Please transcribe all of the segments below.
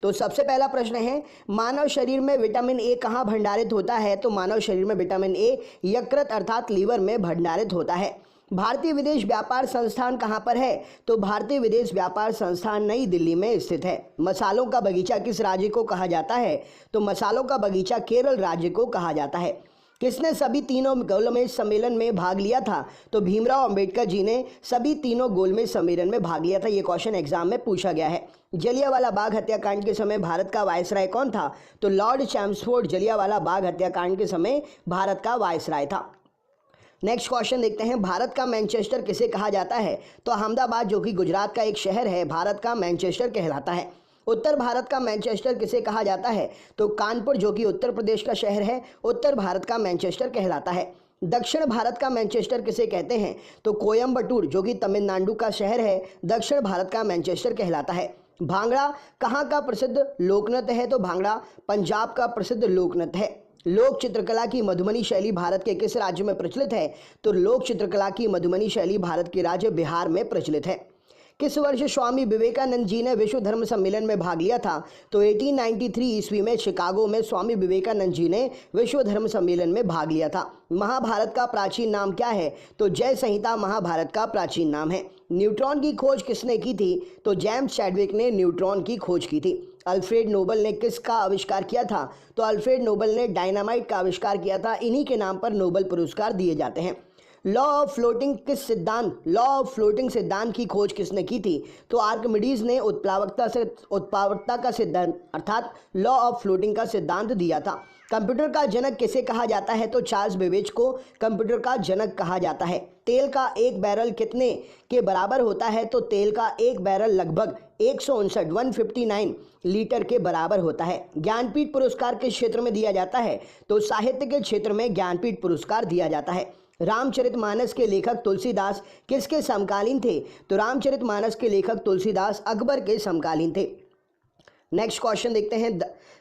तो सबसे पहला प्रश्न है, मानव शरीर में विटामिन ए कहाँ भंडारित होता है? तो मानव शरीर में विटामिन ए यकृत अर्थात लीवर में भंडारित होता है। भारतीय विदेश व्यापार संस्थान कहाँ पर है? तो भारतीय विदेश व्यापार संस्थान नई दिल्ली में स्थित है। मसालों का बगीचा किस राज्य को कहा जाता है? तो मसालों का बगीचा केरल राज्य को कहा जाता है। किसने सभी तीनों गोलमेज सम्मेलन में भाग लिया था? तो भीमराव अंबेडकर जी ने सभी तीनों गोलमेज सम्मेलन में भाग लिया था। ये क्वेश्चन एग्जाम में पूछा गया है। जलियांवाला बाग हत्याकांड के समय भारत का वायसराय कौन था? तो लॉर्ड चैम्सफोर्ड जलियांवाला बाग हत्याकांड के समय भारत का वायसराय था। नेक्स्ट क्वेश्चन देखते हैं, भारत का मैनचेस्टर किसे कहा जाता है? तो अहमदाबाद जो कि गुजरात का एक शहर है, भारत का मैनचेस्टर कहलाता है। उत्तर भारत का मैनचेस्टर किसे कहा जाता है? तो कानपुर जो कि उत्तर प्रदेश का शहर है, उत्तर भारत का मैनचेस्टर कहलाता है। दक्षिण भारत का मैनचेस्टर किसे कहते हैं? तो कोयम्बटूर जो कि तमिलनाडु का शहर है, दक्षिण भारत का मैनचेस्टर कहलाता है। भांगड़ा कहाँ का प्रसिद्ध लोकनृत्य है? तो भांगड़ा पंजाब का प्रसिद्ध लोकनृत्य है। लोक चित्रकला की मधुबनी शैली भारत के किस राज्य में प्रचलित है? तो लोक चित्रकला की मधुबनी शैली भारत के राज्य बिहार में प्रचलित है। किस वर्ष स्वामी विवेकानंद जी ने विश्व धर्म सम्मेलन में भाग लिया था? तो 1893 ईस्वी में शिकागो में स्वामी विवेकानंद जी ने विश्व धर्म सम्मेलन में भाग लिया था। महाभारत का प्राचीन नाम क्या है? तो जय संहिता महाभारत का प्राचीन नाम है। न्यूट्रॉन की खोज किसने की थी? तो जेम्स चैडविक ने न्यूट्रॉन की खोज की थी। अल्फ्रेड नोबल ने किसका आविष्कार किया था? तो अल्फ्रेड नोबल ने डायनामाइट का आविष्कार किया था। इन्हीं के नाम पर नोबेल पुरस्कार दिए जाते हैं। लॉ ऑफ फ्लोटिंग सिद्धांत की खोज किसने की थी? तो आर्किमिडीज ने उत्प्लावकता का सिद्धांत अर्थात लॉ ऑफ फ्लोटिंग का सिद्धांत दिया था। कंप्यूटर का जनक किसे कहा जाता है? तो चार्ल्स बेबेज को कंप्यूटर का जनक कहा जाता है। तेल का एक बैरल कितने के बराबर होता है? तो तेल का एक बैरल लगभग 159 लीटर के बराबर होता है। ज्ञानपीठ पुरस्कार किस क्षेत्र में दिया जाता है? तो साहित्य के क्षेत्र में ज्ञानपीठ पुरस्कार दिया जाता है। रामचरितमानस के लेखक तुलसीदास किसके समकालीन थे? तो रामचरितमानस के लेखक तुलसीदास अकबर के समकालीन थे। नेक्स्ट क्वेश्चन देखते हैं,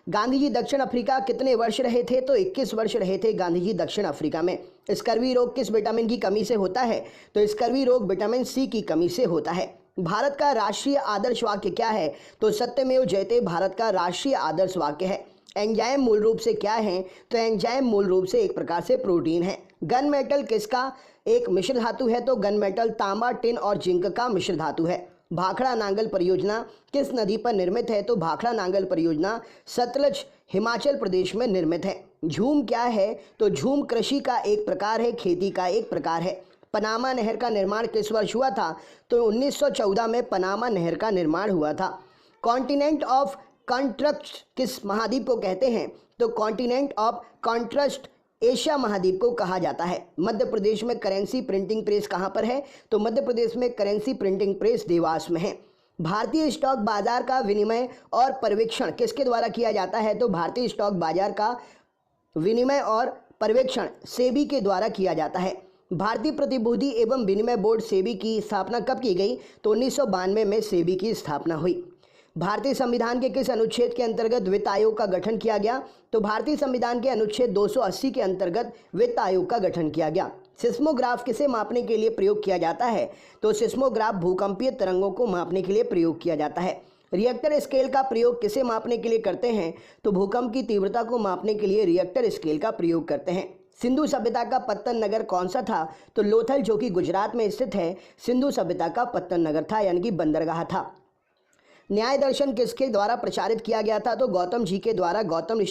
गांधी जी दक्षिण अफ्रीका कितने वर्ष रहे थे? तो 21 वर्ष रहे थे गांधी जी दक्षिण अफ्रीका में। स्कर्वी रोग किस विटामिन की कमी से होता है? तो स्कर्वी रोग विटामिन सी की कमी से होता है। भारत का राष्ट्रीय आदर्श वाक्य क्या है? तो सत्यमेव जयते भारत का राष्ट्रीय आदर्श वाक्य है। एंजाइम मूल रूप से क्या है? तो एंजाइम मूल रूप से एक प्रकार से प्रोटीन है। गन मेटल किसका एक मिश्र धातु है? तो गन मेटल तांबा, टिन और जिंक का मिश्र धातु है। भाखड़ा नांगल परियोजना किस नदी पर निर्मित है? तो भाखड़ा नांगल परियोजना सतलज हिमाचल प्रदेश में निर्मित है। झूम क्या है? तो झूम कृषि का एक प्रकार है, खेती का एक प्रकार है। पनामा नहर का निर्माण किस वर्ष हुआ था? तो 1914 में पनामा नहर का निर्माण हुआ था। कॉन्टिनेंट ऑफ कॉन्ट्रस्ट किस महाद्वीप को कहते हैं? तो कॉन्टिनेंट ऑफ कॉन्ट्रस्ट एशिया महाद्वीप को कहा जाता है। मध्य प्रदेश में करेंसी प्रिंटिंग प्रेस कहाँ पर है? तो मध्य प्रदेश में करेंसी प्रिंटिंग प्रेस देवास में है। भारतीय स्टॉक बाजार का विनिमय और पर्यवेक्षण किसके द्वारा किया जाता है? तो भारतीय स्टॉक बाजार का विनिमय और पर्यवेक्षण सेबी के द्वारा किया जाता है। भारतीय प्रतिभूति एवं विनिमय बोर्ड सेबी की स्थापना कब की गई? तो 1992 में सेबी की स्थापना हुई। भारतीय संविधान के किस अनुच्छेद के अंतर्गत वित्त आयोग का गठन किया गया? तो भारतीय संविधान के अनुच्छेद 280 के अंतर्गत वित्त आयोग का गठन किया गया। सिस्मोग्राफ किसे मापने के लिए प्रयोग किया जाता है? तो सिस्मोग्राफ भूकंपीय तरंगों को मापने के लिए प्रयोग किया जाता है। रिएक्टर स्केल का प्रयोग किसे मापने के लिए करते हैं? तो भूकंप की तीव्रता को मापने के लिए रिएक्टर स्केल का प्रयोग करते हैं। सिंधु सभ्यता का पत्तन नगर कौन सा था? तो लोथल जो कि गुजरात में स्थित है, सिंधु सभ्यता का पत्तन नगर था, यानी कि बंदरगाह था। न्याय दर्शन किसके द्वारा प्रचारित किया गया था? तो गौतम ऋषि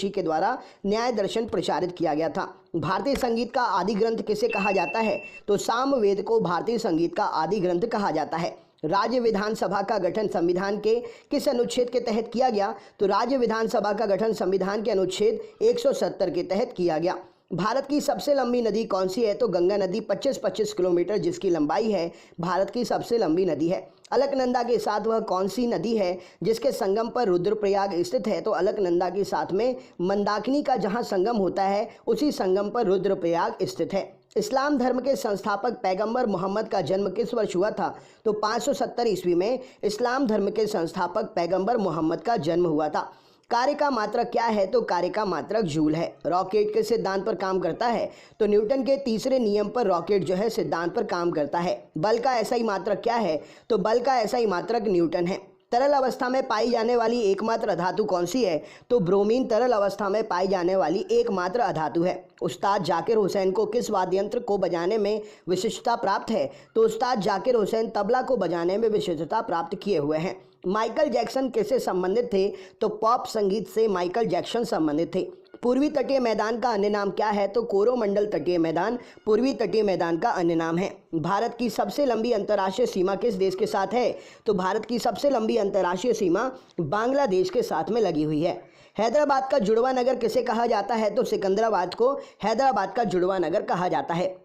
के द्वारा न्याय दर्शन प्रचारित किया गया था। भारतीय संगीत का आदि ग्रंथ किसे कहा जाता है? तो सामवेद को भारतीय संगीत का आदि ग्रंथ कहा जाता है। राज्य विधानसभा का गठन संविधान के किस अनुच्छेद के तहत किया गया? तो राज्य विधानसभा का गठन संविधान के अनुच्छेद 170 के तहत किया गया। भारत की सबसे लंबी नदी कौन सी है? तो गंगा नदी 25 किलोमीटर जिसकी लंबाई है, भारत की सबसे लंबी नदी है। अलकनंदा के साथ वह कौन सी नदी है जिसके संगम पर रुद्रप्रयाग स्थित है? तो अलकनंदा के साथ में मंदाकिनी का जहां संगम होता है, उसी संगम पर रुद्रप्रयाग स्थित है। इस्लाम धर्म के संस्थापक पैगंबर मोहम्मद का जन्म किस वर्ष हुआ था? तो 570 ईस्वी में इस्लाम धर्म के संस्थापक पैगंबर मोहम्मद का जन्म हुआ था। कार्य का मात्रक क्या है? तो कार्य का मात्रक जूल है। रॉकेट के सिद्धांत पर काम करता है? तो न्यूटन के तीसरे नियम पर रॉकेट जो है सिद्धांत पर काम करता है। बल का एसआई मात्रक क्या है? तो बल का एसआई मात्रक न्यूटन है। तरल अवस्था में पाई जाने वाली एकमात्र अधातु कौन सी है? तो ब्रोमीन तरल अवस्था में पाई जाने वाली एकमात्र अधातु है। उस्ताद जाकिर हुसैन को किस वाद्य यंत्र को बजाने में विशिष्टता प्राप्त है? तो उस्ताद जाकिर हुसैन तबला को बजाने में विशिष्टता प्राप्त किए हुए हैं। माइकल जैक्सन किससे संबंधित थे? तो पॉप संगीत से माइकल जैक्सन संबंधित थे। पूर्वी तटीय मैदान का अन्य नाम क्या है? तो कोरोमंडल तटीय मैदान पूर्वी तटीय मैदान का अन्य नाम है। भारत की सबसे लंबी अंतर्राष्ट्रीय सीमा किस देश के साथ है? तो भारत की सबसे लंबी अंतर्राष्ट्रीय सीमा बांग्लादेश के साथ में लगी हुई है। हैदराबाद का जुड़वा नगर किसे कहा जाता है? तो सिकंदराबाद को हैदराबाद का जुड़वा नगर कहा जाता है।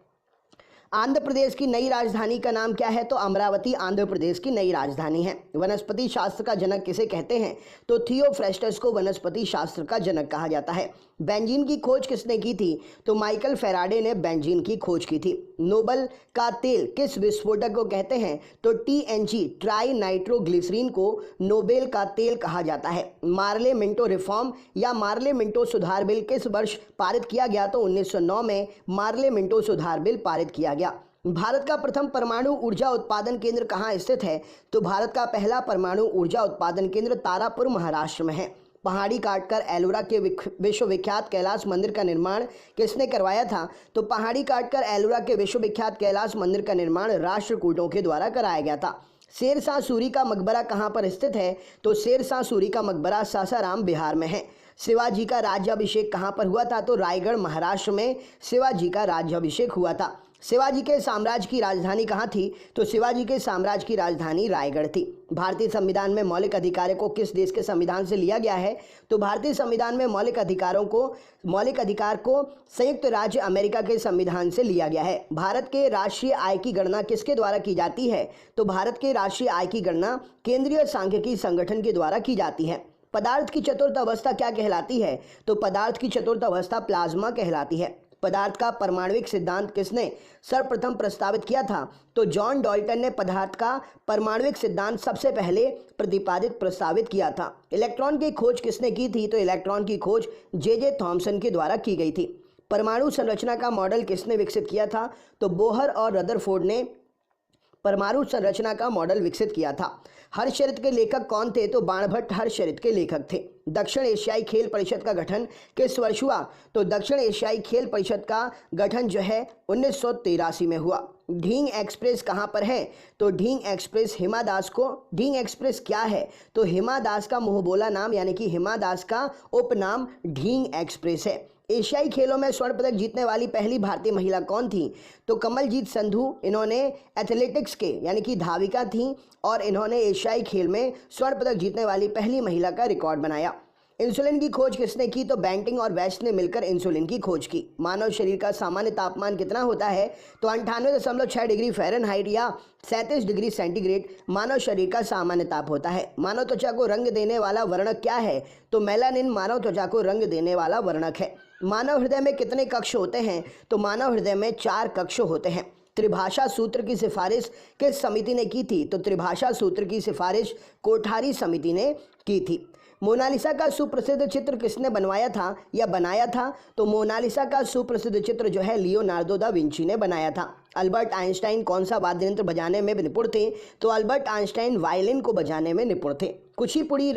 आंध्र प्रदेश की नई राजधानी का नाम क्या है? तो अमरावती आंध्र प्रदेश की नई राजधानी है। वनस्पति शास्त्र का जनक किसे कहते हैं? तो थियोफ्रेस्टस को वनस्पति शास्त्र का जनक कहा जाता है। बेंजीन की खोज किसने की थी? तो माइकल फेराडे ने बेंजीन की खोज की थी। नोबल का तेल किस विस्फोटक को कहते हैं? तो TNG ट्राई नाइट्रोग्लिसरीन को नोबेल का तेल कहा जाता है। मार्ले मिंटो रिफॉर्म या मार्ले मिंटो सुधार बिल किस वर्ष पारित किया गया? तो 1909 में मार्ले मिंटो सुधार बिल पारित किया गया। भारत का प्रथम परमाणु ऊर्जा उत्पादन केंद्र कहाँ स्थित है? तो भारत का पहला परमाणु ऊर्जा उत्पादन केंद्र तारापुर महाराष्ट्र में है। पहाड़ी काटकर एलोरा के विश्वविख्यात कैलाश मंदिर का निर्माण किसने करवाया था? तो पहाड़ी काटकर एलोरा के विश्वविख्यात कैलाश मंदिर का निर्माण राष्ट्रकूटों के द्वारा कराया गया था। शेरशाह सूरी का मकबरा कहाँ पर स्थित है? तो शेरशाह सूरी का मकबरा सासाराम बिहार में है। शिवाजी का राज्याभिषेक कहाँ पर हुआ था? तो रायगढ़ महाराष्ट्र में शिवाजी का राज्याभिषेक हुआ था। शिवाजी के साम्राज्य की राजधानी कहाँ थी? तो शिवाजी के साम्राज्य की राजधानी रायगढ़ थी। भारतीय संविधान में मौलिक अधिकारों को किस देश के संविधान से लिया गया है? तो भारतीय संविधान में मौलिक अधिकार को संयुक्त राज्य अमेरिका के संविधान से लिया गया है। भारत के राष्ट्रीय आय की गणना किसके द्वारा की जाती है? तो भारत के राष्ट्रीय आय की गणना केंद्रीय सांख्यिकी संगठन के द्वारा की जाती है। पदार्थ की चतुर्थ अवस्था क्या कहलाती है? तो पदार्थ की चतुर्थ अवस्था प्लाज्मा कहलाती है। पदार्थ का परमाणुविक सिद्धांत किसने सर्वप्रथम प्रस्तावित किया था? तो जॉन डॉल्टन ने पदार्थ का परमाणुविक सिद्धांत सबसे पहले प्रस्तावित किया था। इलेक्ट्रॉन की खोज किसने की थी? तो इलेक्ट्रॉन की खोज जे थॉमसन के द्वारा की गई थी। परमाणु संरचना का मॉडल किसने विकसित किया था? तो बोहर और रदरफोर्ड ने परमाणु संरचना का मॉडल विकसित किया था। हर्षचरित के लेखक कौन थे? तो बाणभट्ट हर्षचरित के लेखक थे। दक्षिण एशियाई खेल परिषद का गठन किस वर्ष हुआ? तो दक्षिण एशियाई खेल परिषद का गठन जो है 1983 में हुआ। ढींग एक्सप्रेस कहाँ पर है? तो ढींग एक्सप्रेस ढींग एक्सप्रेस क्या है? तो हिमा दास का मुंहबोला नाम यानी कि हिमा दास का उपनाम ढींग एक्सप्रेस है। एशियाई खेलों में स्वर्ण पदक जीतने वाली पहली भारतीय महिला कौन थी? तो कमलजीत संधू। इन्होंने एथलेटिक्स के यानी कि धाविका थी और इन्होंने एशियाई खेल में स्वर्ण पदक जीतने वाली पहली महिला का रिकॉर्ड बनाया। इंसुलिन की खोज किसने की? तो बैंटिंग और वेस्ट ने मिलकर इंसुलिन की खोज की। मानव शरीर का सामान्य तापमान कितना होता है? तो 98.6 डिग्री फ़ारेनहाइट या 37 डिग्री सेंटीग्रेड मानव शरीर का सामान्य ताप होता है। मानव त्वचा को रंग देने वाला वर्णक क्या है? तो मेलानिन मानव त्वचा को रंग देने वाला वर्णक है। मानव हृदय में कितने कक्ष होते हैं? तो मानव हृदय में 4 कक्ष होते हैं। त्रिभाषा सूत्र की सिफारिश किस समिति ने की थी? तो त्रिभाषा सूत्र की सिफारिश कोठारी समिति ने की थी। मोनालिसा का सुप्रसिद्ध चित्र किसने बनवाया था या बनाया था? तो मोनालिसा का सुप्रसिद्ध चित्र जो है लियोनार्डो दा विंची ने बनाया था। अल्बर्ट आइंस्टाइन कौन सा वाद्य यंत्र बजाने में निपुण थे? तो अल्बर्ट आइंस्टाइन वायलिन को बजाने में निपुण थे। कुचिपुड़ी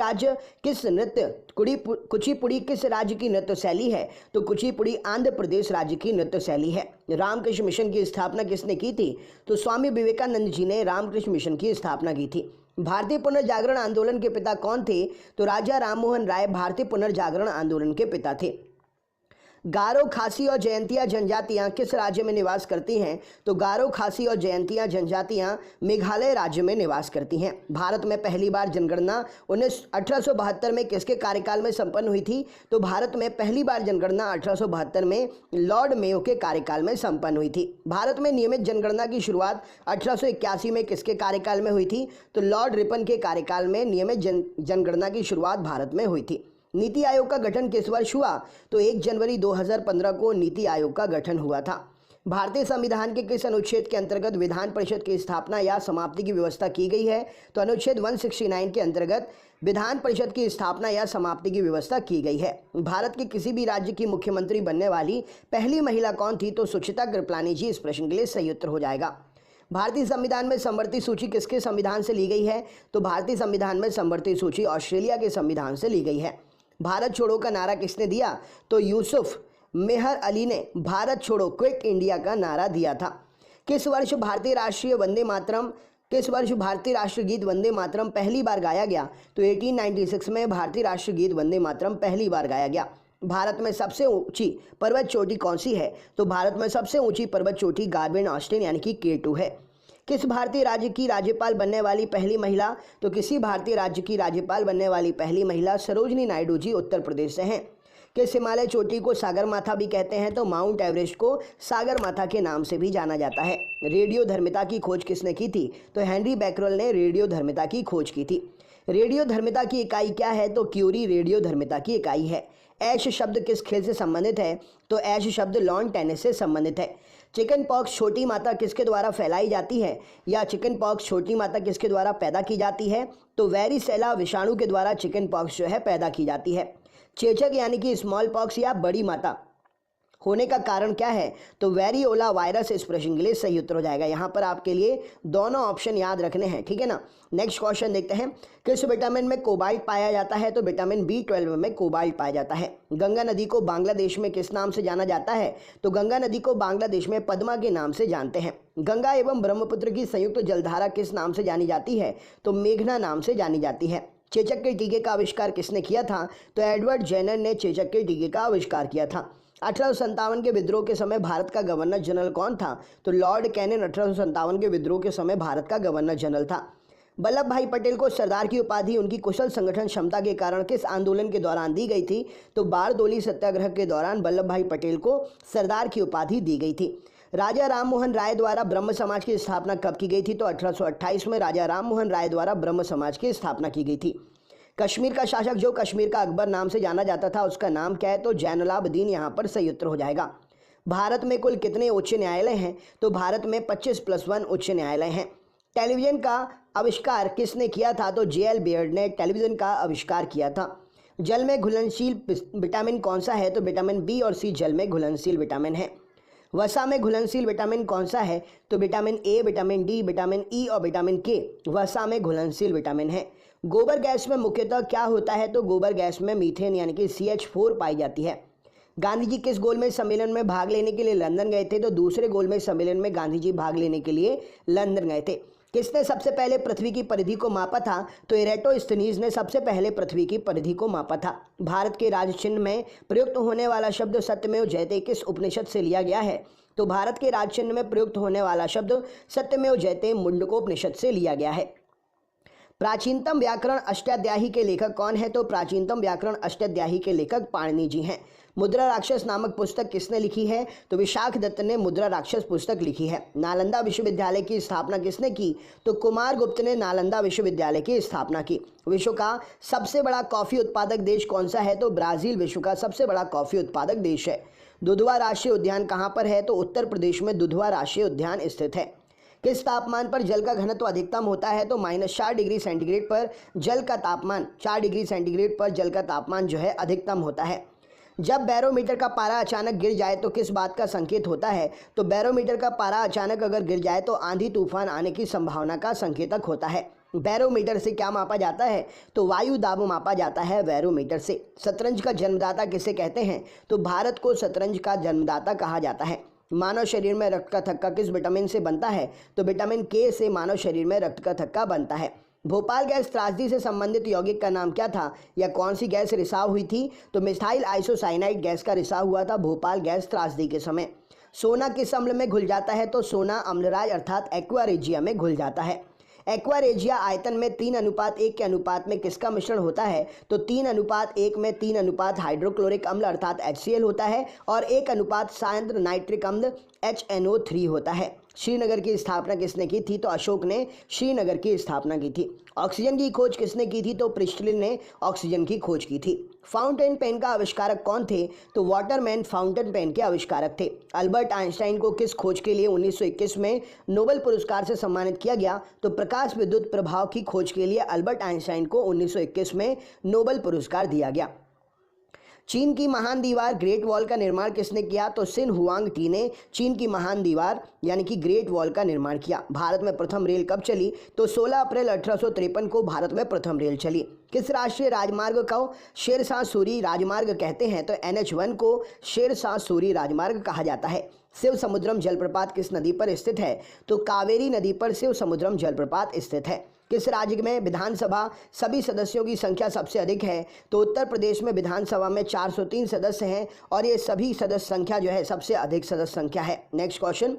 किस राज्य की नृत्य शैली है? तो कुचिपुड़ी आंध्र प्रदेश राज्य की नृत्य शैली है। रामकृष्ण मिशन की स्थापना किसने की थी? तो स्वामी विवेकानंद जी ने रामकृष्ण मिशन की स्थापना की थी। भारतीय पुनर्जागरण आंदोलन के पिता कौन थे? तो राजा राममोहन राय भारतीय पुनर्जागरण आंदोलन के पिता थे। गारो, खासी और जयंतिया जनजातियां किस राज्य में निवास करती हैं? तो गारो, खासी और जयंतिया जनजातियां मेघालय राज्य में निवास करती हैं। भारत में पहली बार जनगणना 1872 में किसके कार्यकाल में संपन्न हुई थी? तो भारत में पहली बार जनगणना 1872 में लॉर्ड मेयो के कार्यकाल में संपन्न हुई थी। भारत में नियमित जनगणना की शुरुआत 1881 में किसके कार्यकाल में हुई थी? तो लॉर्ड रिपन के कार्यकाल में नियमित जनगणना की शुरुआत भारत में हुई थी। नीति आयोग का गठन किस वर्ष हुआ? तो 1 जनवरी 2015 को नीति आयोग का गठन हुआ था। भारतीय संविधान के किस अनुच्छेद के अंतर्गत विधान परिषद की स्थापना या समाप्ति की व्यवस्था की गई है? तो अनुच्छेद 169 के अंतर्गत विधान परिषद की स्थापना या समाप्ति की व्यवस्था की गई है। भारत के किसी भी राज्य की मुख्यमंत्री बनने वाली पहली महिला कौन थी? तो सुचिता कृपलानी जी। इस प्रश्न के लिए सही उत्तर हो जाएगा। भारतीय संविधान में समवर्ती सूची किसके संविधान से ली गई है? तो भारतीय संविधान में समवर्ती सूची ऑस्ट्रेलिया के संविधान से ली गई है। भारत छोड़ो का नारा किसने दिया? तो यूसुफ मेहर अली ने भारत छोड़ो क्विट इंडिया का नारा दिया था। किस वर्ष भारतीय राष्ट्रीय गीत वंदे मातरम पहली बार गाया गया? तो 1896 में भारतीय राष्ट्रीय गीत वंदे मातरम पहली बार गाया गया। भारत में सबसे ऊंची पर्वत चोटी कौन सी है? तो भारत में सबसे ऊंची पर्वत चोटी गार्बिन ऑस्टिन यानी कि K2 है। किस भारतीय राज्य की राज्यपाल बनने वाली पहली महिला? तो किसी भारतीय राज्य की राज्यपाल बनने वाली पहली महिला सरोजनी नायडू जी उत्तर प्रदेश से हैं। किस हिमालय चोटी को सागरमाथा भी कहते हैं? तो माउंट एवरेस्ट को सागरमाथा के नाम से भी जाना जाता है। रेडियोधर्मिता की खोज किसने की थी? तो हेनरी बैकरल ने रेडियोधर्मिता की खोज की थी। रेडियोधर्मिता की इकाई क्या है? तो क्यूरी रेडियोधर्मिता की इकाई है। ऐश शब्द किस खेल से संबंधित है? तो ऐश शब्द लॉन टेनिस से संबंधित है। चिकन पॉक्स छोटी माता किसके द्वारा फैलाई जाती है? या चिकन पॉक्स छोटी माता किसके द्वारा पैदा की जाती है? तो वेरिसेला विषाणु के द्वारा चिकन पॉक्स जो है पैदा की जाती है। चेचक यानी कि स्मॉल पॉक्स या बड़ी माता होने का कारण क्या है? तो वेरियोला वायरस इस प्रश्न के लिए सही उत्तर हो जाएगा। यहाँ पर आपके लिए दोनों ऑप्शन याद रखने हैं, ठीक है ना। नेक्स्ट क्वेश्चन देखते हैं। किस विटामिन में कोबाल्ट पाया जाता है? तो विटामिन B12 में कोबाल्ट पाया जाता है। गंगा नदी को बांग्लादेश में किस नाम से जाना जाता है? तो गंगा नदी को बांग्लादेश में पद्मा के नाम से जानते हैं। गंगा एवं ब्रह्मपुत्र की संयुक्त जलधारा किस नाम से जानी जाती है? तो मेघना नाम से जानी जाती है। चेचक के टीके का आविष्कार किसने किया था? तो एडवर्ड जेनर ने चेचक के टीके का आविष्कार किया था। 1857 के विद्रोह के समय भारत का गवर्नर जनरल कौन था? तो लॉर्ड कैनिन 1857 के विद्रोह के समय भारत का गवर्नर जनरल था। वल्लभ भाई पटेल को सरदार की उपाधि उनकी कुशल संगठन क्षमता के कारण किस आंदोलन के दौरान दी गई थी? तो बारदोली सत्याग्रह के दौरान वल्लभ भाई पटेल को सरदार की उपाधि दी गई थी। राजा राममोहन राय द्वारा ब्रह्म समाज की स्थापना कब की गई थी? तो 1828 में राजा राममोहन राय द्वारा ब्रह्म समाज की स्थापना की गई थी। कश्मीर का शासक जो कश्मीर का अकबर नाम से जाना जाता था उसका नाम क्या है? तो जैनुलाब्दीन यहाँ पर सही उत्तर हो जाएगा। भारत में कुल कितने उच्च न्यायालय हैं? तो भारत में 25+1 उच्च न्यायालय हैं। टेलीविजन का आविष्कार किसने किया था? तो JL बेयर्ड ने टेलीविजन का आविष्कार किया था। जल में घुलनशील विटामिन कौन सा है? तो विटामिन B और C जल में घुलनशील विटामिन है। वसा में घुलनशील विटामिन कौन सा है? तो vitamin A, vitamin D, vitamin E और विटामिन K वसा में घुलनशील विटामिन है। गोबर गैस में मुख्यतः क्या होता है? तो गोबर गैस में मीथेन यानी कि CH4 पाई जाती है। गांधी जी किस गोलमेज सम्मेलन में भाग लेने के लिए लंदन गए थे? तो दूसरे गोलमेज सम्मेलन में गांधी जी भाग लेने के लिए लंदन गए थे। किसने सबसे पहले पृथ्वी की परिधि को मापा था? तो इरेटोस्थनीज ने सबसे पहले पृथ्वी की परिधि को मापा था। भारत के राज चिन्ह में प्रयुक्त होने वाला शब्द सत्यमेव जयते किस उपनिषद से लिया गया है? तो भारत के राज चिन्ह में प्रयुक्त होने वाला शब्द सत्यमेव जयते मुंडकोपनिषद से लिया गया है। प्राचीनतम व्याकरण अष्टाध्यायी के लेखक कौन है? तो प्राचीनतम व्याकरण अष्टाध्यायी के लेखक पाणिनि जी हैं। मुद्रा राक्षस नामक पुस्तक किसने लिखी है? तो विशाख दत्त ने मुद्रा राक्षस पुस्तक लिखी है। नालंदा विश्वविद्यालय की स्थापना किसने की? तो कुमार गुप्त ने नालंदा विश्वविद्यालय की स्थापना की। विश्व का सबसे बड़ा कॉफी उत्पादक देश कौन सा है? तो ब्राजील विश्व का सबसे बड़ा कॉफी उत्पादक देश है। दुधवा राष्ट्रीय उद्यान कहाँ पर है? तो उत्तर प्रदेश में दुधवा राष्ट्रीय उद्यान स्थित है। किस तापमान पर जल का घनत्व अधिकतम होता है? तो -4 डिग्री सेंटीग्रेड पर जल का तापमान 4 डिग्री सेंटीग्रेड पर जल का तापमान जो है अधिकतम होता है। जब बैरोमीटर का पारा अचानक गिर जाए तो किस बात का संकेत होता है? तो बैरोमीटर का पारा अचानक अगर गिर जाए तो आंधी तूफान आने की संभावना का संकेतक होता है। बैरोमीटर से क्या मापा जाता है? तो वायु दाब मापा जाता है बैरोमीटर से। शतरंज का जन्मदाता किसे कहते हैं? तो भारत को शतरंज का जन्मदाता कहा जाता है। मानव शरीर में रक्त का थक्का किस विटामिन से बनता है? तो विटामिन K से मानव शरीर में रक्त का थक्का बनता है। भोपाल गैस त्रासदी से संबंधित यौगिक का नाम क्या था? या कौन सी गैस रिसाव हुई थी? तो मिथाइल आइसोसाइनाइड गैस का रिसाव हुआ था भोपाल गैस त्रासदी के समय। सोना किस अम्ल में घुल जाता है? तो सोना अम्लराज अर्थात एक्वारेजिया में घुल जाता है। एक्वारेजिया आयतन में 3:1 के अनुपात में किसका मिश्रण होता है? तो 3:1 में 3 हाइड्रोक्लोरिक अम्ल अर्थात HCl होता है और 1 सांद्र नाइट्रिक अम्ल HNO3 होता है। श्रीनगर की स्थापना किसने की थी? तो अशोक ने श्रीनगर की स्थापना की थी। ऑक्सीजन की खोज किसने की थी? तो प्रिस्टलिन ने ऑक्सीजन की खोज की थी। फाउंटेन पेन का आविष्कारक कौन थे? तो वाटरमैन फाउंटेन पेन के आविष्कारक थे। अल्बर्ट आइंस्टाइन को किस खोज के लिए 1921 में नोबेल पुरस्कार से सम्मानित किया गया? तो प्रकाश विद्युत प्रभाव की खोज के लिए अल्बर्ट आइंस्टाइन को 1921 में नोबेल पुरस्कार दिया गया। चीन की महान दीवार ग्रेट वॉल का निर्माण किसने किया? तो सिन हुआंग-टी ने चीन की महान दीवार यानी कि ग्रेट वॉल का निर्माण किया। भारत में प्रथम रेल कब चली? तो 16 अप्रैल 1853 को भारत में प्रथम रेल चली। किस राष्ट्रीय राजमार्ग को शेरशाह सूरी राजमार्ग कहते हैं? तो NH1 को शेरशाह सूरी राजमार्ग कहा जाता है। शिव समुद्रम जलप्रपात किस नदी पर स्थित है? तो कावेरी नदी पर शिव समुद्रम जलप्रपात स्थित है। किस राज्य में विधानसभा सभी सदस्यों की संख्या सबसे अधिक है? तो उत्तर प्रदेश में विधानसभा में 403 सदस्य हैं और ये सभी सदस्य संख्या जो है सबसे अधिक सदस्य संख्या है। नेक्स्ट क्वेश्चन,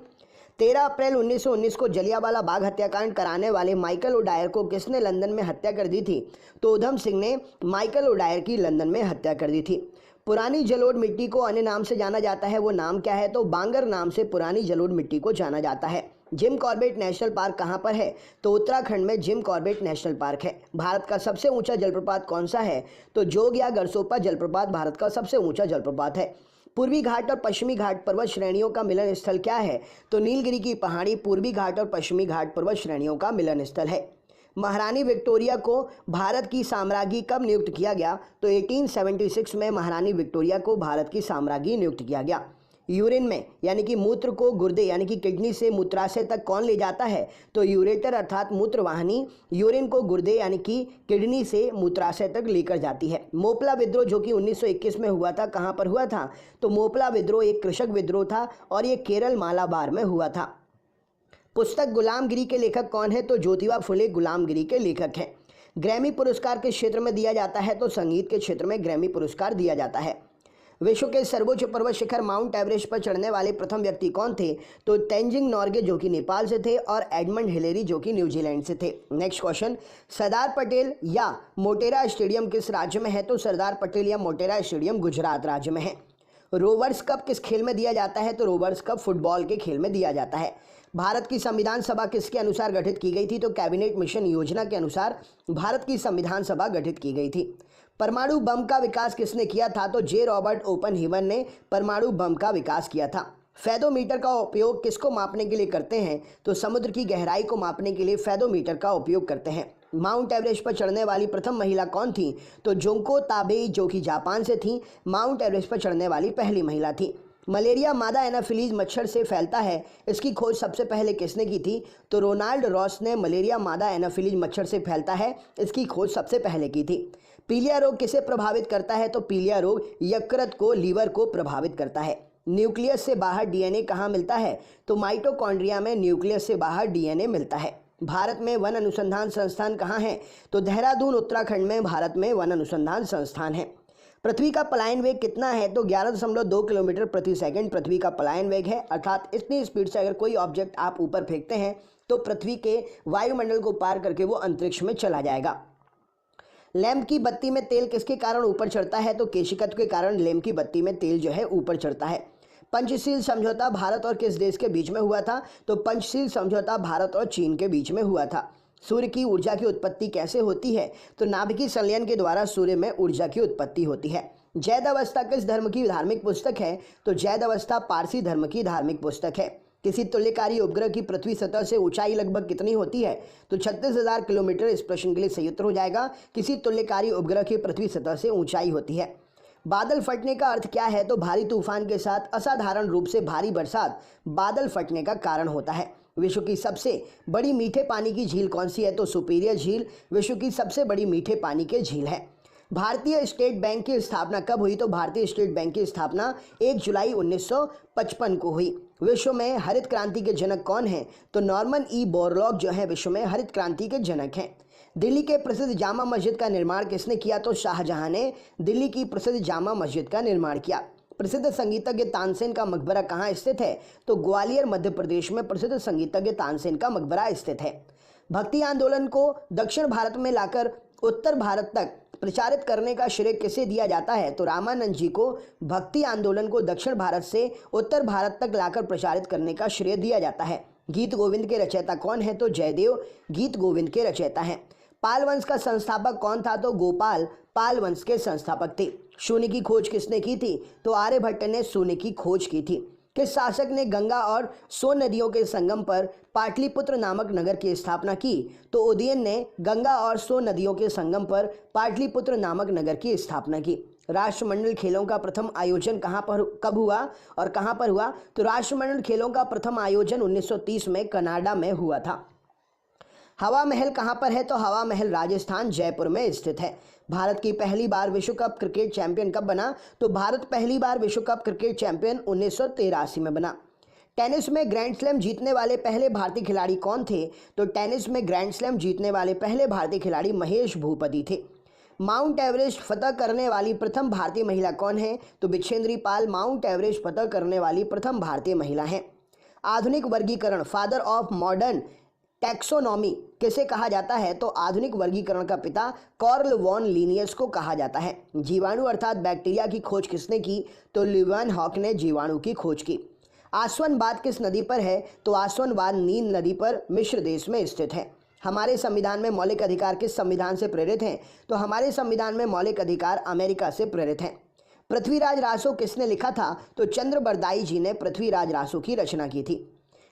13 अप्रैल 1919 को जलियांवाला बाग हत्याकांड कराने वाले माइकल ओडायर को किसने लंदन में हत्या कर दी थी? तो उधम सिंह ने माइकल ओडायर की लंदन में हत्या कर दी थी। पुरानी जलोढ़ मिट्टी को अन्य नाम से जाना जाता है, वो नाम क्या है? तो बांगर नाम से पुरानी जलोढ़ मिट्टी को जाना जाता है। जिम कॉर्बेट नेशनल पार्क कहाँ पर है? तो उत्तराखंड में जिम कॉर्बेट नेशनल पार्क है। भारत का सबसे ऊंचा जलप्रपात कौन सा है? तो जोग या गरसोपा जलप्रपात भारत का सबसे ऊंचा जलप्रपात है। पूर्वी घाट और पश्चिमी घाट पर्वत श्रेणियों का मिलन स्थल क्या है? तो नीलगिरी की पहाड़ी पूर्वी घाट और पश्चिमी घाट पर्वत श्रेणियों का मिलन स्थल है। महारानी विक्टोरिया को भारत की साम्राज्ञी कब नियुक्त किया गया? तो 1876 में महारानी विक्टोरिया को भारत की साम्राज्ञी नियुक्त किया गया। यूरिन में यानी कि मूत्र को गुर्दे यानी कि किडनी से मूत्राशय तक कौन ले जाता है? तो यूरेटर अर्थात मूत्रवाहिनी यूरिन को गुर्दे यानी कि किडनी से मूत्राशय तक लेकर जाती है। मोपला विद्रोह जो कि 1921 में हुआ था, कहाँ पर हुआ था? तो मोपला विद्रोह एक कृषक विद्रोह था और ये केरल मालाबार में हुआ था। पुस्तक गुलामगिरी के लेखक कौन है? तो ज्योतिबा फुले गुलामगिरी के लेखक हैं। ग्रैमी पुरस्कार किस क्षेत्र में दिया जाता है? तो संगीत के क्षेत्र में ग्रैमी पुरस्कार दिया जाता है। विश्व के सर्वोच्च पर्वत शिखर माउंट एवरेस्ट पर चढ़ने वाले प्रथम व्यक्ति कौन थे? तो तेंजिंग नोर्गे जो कि नेपाल से थे और एडमंड हिलेरी जो कि न्यूजीलैंड से थे। नेक्स्ट क्वेश्चन, सरदार पटेल या मोटेरा स्टेडियम किस राज्य में है? तो सरदार पटेल या मोटेरा स्टेडियम गुजरात राज्य में है। रोवर्स कप किस खेल में दिया जाता है? तो रोवर्स कप फुटबॉल के खेल में दिया जाता है। भारत की संविधान सभा किसके अनुसार गठित की गई थी? तो कैबिनेट मिशन योजना के अनुसार भारत की संविधान सभा गठित की गई थी। परमाणु बम का विकास किसने किया था? तो जे रॉबर्ट ओपनहीवर ने परमाणु बम का विकास किया था। फेदोमीटर का उपयोग किसको मापने के लिए करते हैं? तो समुद्र की गहराई को मापने के लिए फेदोमीटर का उपयोग करते हैं। माउंट एवरेस्ट पर चढ़ने वाली प्रथम महिला कौन थी? तो जोंको ताबेई जो कि जापान से थी, माउंट एवरेस्ट पर चढ़ने वाली पहली महिला थी। मलेरिया मादा एनाफिलीज मच्छर से फैलता है, इसकी खोज सबसे पहले किसने की थी? तो रोनाल्ड रॉस ने मलेरिया मादा एनाफिलीज मच्छर से फैलता है, इसकी खोज सबसे पहले की थी। पीलिया रोग किसे प्रभावित करता है? तो पीलिया रोग यकृत को लीवर को प्रभावित करता है। न्यूक्लियस से बाहर डीएनए कहाँ मिलता है? तो माइटोकॉन्ड्रिया में न्यूक्लियस से बाहर डीएनए मिलता है। भारत में वन अनुसंधान संस्थान कहाँ है? तो देहरादून उत्तराखंड में भारत में वन अनुसंधान संस्थान है। पृथ्वी का पलायन वेग कितना है? तो 11.2 किलोमीटर प्रति सेकंड पृथ्वी का पलायन वेग है, अर्थात इतनी स्पीड से अगर कोई ऑब्जेक्ट आप ऊपर फेंकते हैं तो पृथ्वी के वायुमंडल को पार करके वो अंतरिक्ष में चला जाएगा। लैंप की बत्ती में तेल किसके कारण ऊपर चढ़ता है? तो केशिकत्व के कारण लैंप की बत्ती में तेल जो है ऊपर चढ़ता है। पंचशील समझौता भारत और किस देश के बीच में हुआ था? तो पंचशील समझौता भारत और चीन के बीच में हुआ था। सूर्य की ऊर्जा की उत्पत्ति कैसे होती है? तो नाभिकीय संलयन के द्वारा सूर्य में ऊर्जा की उत्पत्ति होती है। जैद अवस्था किस धर्म की धार्मिक पुस्तक है? तो जैद अवस्था पारसी धर्म की धार्मिक पुस्तक है। किसी तुल्यकारी उपग्रह की पृथ्वी सतह से ऊंचाई लगभग कितनी होती है? तो 36,000 किलोमीटर। इस प्रश्न के लिए सही उत्तर हो जाएगा किसी तुल्यकारी उपग्रह की पृथ्वी सतह से ऊंचाई होती है। बादल फटने का अर्थ क्या है? तो भारी तूफान के साथ असाधारण रूप से भारी बरसात बादल फटने का कारण होता है। विश्व की सबसे बड़ी मीठे पानी की झील कौन सी है? तो सुपीरियर झील विश्व की सबसे बड़ी मीठे पानी की झील है। भारतीय स्टेट बैंक की स्थापना कब हुई? तो भारतीय स्टेट बैंक की स्थापना 1 जुलाई 1955 को हुई। विश्व में हरित क्रांति के जनक कौन हैं? तो नॉर्मन ई बोरलॉग जो है विश्व में हरित क्रांति के जनक हैं। दिल्ली के प्रसिद्ध जामा मस्जिद का निर्माण किसने किया? तो शाहजहां ने दिल्ली की प्रसिद्ध जामा मस्जिद का निर्माण किया। प्रसिद्ध संगीतज्ञ तानसेन का मकबरा कहाँ स्थित है? तो ग्वालियर मध्य प्रदेश में प्रसिद्ध संगीतज्ञ तानसेन का मकबरा स्थित है। भक्ति आंदोलन को दक्षिण भारत में लाकर उत्तर भारत तक प्रचारित करने का श्रेय किसे दिया जाता है? तो रामानंद जी को भक्ति आंदोलन को दक्षिण भारत से उत्तर भारत तक लाकर प्रचारित करने का श्रेय दिया जाता है। गीत गोविंद के रचयिता कौन है? तो जयदेव गीत गोविंद के रचयिता हैं। पाल वंश का संस्थापक कौन था? तो गोपाल पाल वंश के संस्थापक थे। शून्य की खोज किसने की थी? तो आर्यभट्ट ने शून्य की खोज की थी। किस शासक ने गंगा और सोन नदियों के संगम पर पाटलिपुत्र नामक नगर की स्थापना की? तो उदयन ने गंगा और सोन नदियों के संगम पर पाटलिपुत्र नामक नगर की स्थापना की। राष्ट्रमंडल खेलों का प्रथम आयोजन कब हुआ और कहां पर हुआ? तो राष्ट्रमंडल खेलों का प्रथम आयोजन 1930 में कनाडा में हुआ था। हवा महल कहां पर है? तो हवा महल राजस्थान जयपुर में स्थित है। भारत की पहली बार विश्व कप क्रिकेट चैंपियन कब बना? तो भारत पहली बार विश्व कप क्रिकेट चैंपियन 1983 में बना। टेनिस में ग्रैंड स्लैम जीतने वाले पहले भारतीय खिलाड़ी कौन थे? तो टेनिस में ग्रैंड स्लैम जीतने वाले पहले भारतीय खिलाड़ी महेश भूपति थे। माउंट एवरेस्ट फतह करने वाली प्रथम भारतीय महिला कौन है? तो बिछेंद्री पाल माउंट एवरेस्ट फतह करने वाली प्रथम भारतीय महिला हैं। आधुनिक वर्गीकरण, फादर ऑफ मॉडर्न टैक्सोनॉमी किसे कहा जाता है? तो आधुनिक वर्गीकरण का पिता कार्ल वॉन लिनियस को कहा जाता है। जीवाणु अर्थात बैक्टीरिया की खोज किसने की? तो ल्यूवेनहॉक ने जीवाणु की खोज की। आसवनबाद किस नदी पर है? तो आसवनबाद नील नदी पर मिस्र देश में स्थित है। हमारे संविधान में मौलिक अधिकार किस संविधान से प्रेरित हैं? तो हमारे संविधान में मौलिक अधिकार अमेरिका से प्रेरित हैं। पृथ्वीराज रासो किसने लिखा था? तो चंद्र बरदाई जी ने पृथ्वीराज रासो की रचना की थी।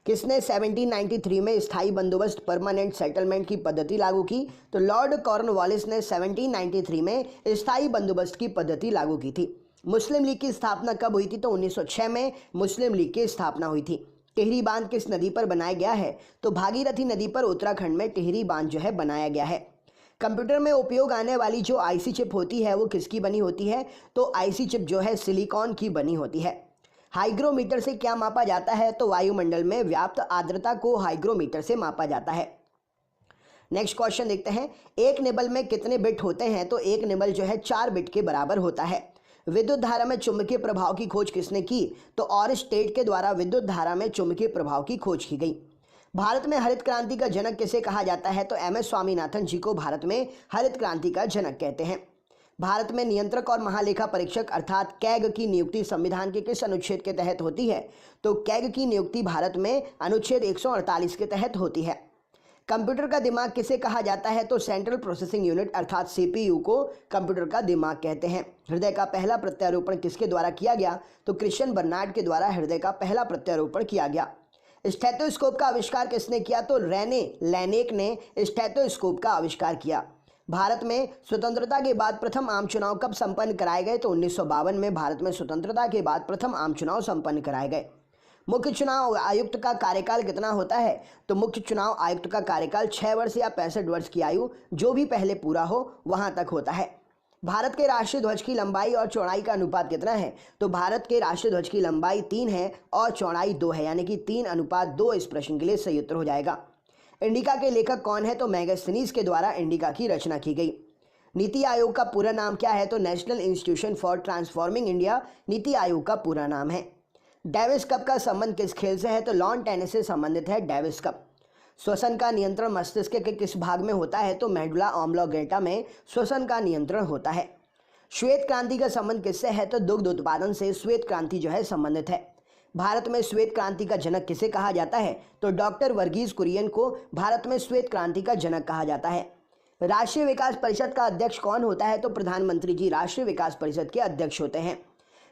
किसने 1793 में स्थायी बंदोबस्त परमानेंट सेटलमेंट की पद्धति लागू की? तो लॉर्ड कॉर्नवालिस ने 1793 में स्थायी बंदोबस्त की पद्धति लागू की थी। मुस्लिम लीग की स्थापना कब हुई थी? तो 1906 में मुस्लिम लीग की स्थापना हुई थी। टिहरी बांध किस नदी पर बनाया गया है? तो भागीरथी नदी पर उत्तराखंड में टिहरी बांध जो है बनाया गया है। कंप्यूटर में उपयोग आने वाली जो आईसी चिप होती है वो किसकी बनी होती है? तो आईसी चिप जो है सिलिकॉन की बनी होती है। हाइग्रोमीटर से क्या मापा जाता है? तो वायुमंडल में व्याप्त आर्द्रता को हाइग्रोमीटर से मापा जाता है। नेक्स्ट क्वेश्चन देखते हैं, एक निबल में कितने बिट होते हैं? तो एक निबल जो है 4 बिट के बराबर होता है। विद्युत धारा में चुंबकीय प्रभाव की खोज किसने की? तो ऑरस्टेड के द्वारा विद्युत धारा में चुंबकीय प्रभाव की खोज की गई। भारत में हरित क्रांति का जनक किसे कहा जाता है? तो एमएस स्वामीनाथन जी को भारत में हरित क्रांति का जनक कहते हैं। भारत में नियंत्रक और महालेखा परीक्षक अर्थात कैग की नियुक्ति संविधान के किस अनुच्छेद के तहत होती है? तो कैग की नियुक्ति भारत में अनुच्छेद 148 के तहत होती है। कंप्यूटर का दिमाग किसे कहा जाता है? तो सेंट्रल प्रोसेसिंग यूनिट अर्थात सीपीयू को कंप्यूटर का दिमाग कहते हैं। हृदय का पहला प्रत्यारोपण किसके द्वारा किया गया? तो क्रिश्चियन बर्नार्ड के द्वारा हृदय का पहला प्रत्यारोपण किया गया। स्टेथोस्कोप का आविष्कार किसने किया? तो रेने लैनेक ने स्टेथोस्कोप का आविष्कार किया। भारत में स्वतंत्रता के बाद प्रथम आम चुनाव कब संपन्न कराए गए? तो 1952 में भारत में स्वतंत्रता के बाद प्रथम आम चुनाव संपन्न कराए गए। मुख्य चुनाव आयुक्त का कार्यकाल कितना होता है? तो मुख्य चुनाव आयुक्त का कार्यकाल 6 वर्ष या 65 वर्ष की आयु जो भी पहले पूरा हो वहां तक होता है। भारत के राष्ट्रीय ध्वज की लंबाई और चौड़ाई का अनुपात कितना है? तो भारत के राष्ट्रीय ध्वज की लंबाई 3 है और चौड़ाई 2 है, यानी कि 3:2 इस प्रश्न के लिए सही उत्तर हो जाएगा। इंडिका के लेखक कौन है? तो मैगस्थनीज के द्वारा इंडिका की रचना की गई। नीति आयोग का पूरा नाम क्या है? तो national institution for transforming India NITI Aayog का पूरा नाम है। डेविस कप का संबंध किस खेल से है? तो लॉन टेनिस से संबंधित है डेविस कप। श्वसन का नियंत्रण मस्तिष्क के किस भाग में होता है? तो मेडुला ऑब्लोंगेटा में श्वसन का नियंत्रण होता है। श्वेत क्रांति का संबंध किससे है? तो दुग्ध उत्पादन से श्वेत क्रांति जो है संबंधित है। भारत में श्वेत क्रांति का जनक किसे कहा जाता है? तो डॉक्टर वर्गीज कुरियन को भारत में श्वेत क्रांति का जनक कहा जाता है। राष्ट्रीय विकास परिषद का अध्यक्ष कौन होता है? तो प्रधानमंत्री जी राष्ट्रीय विकास परिषद के अध्यक्ष होते हैं।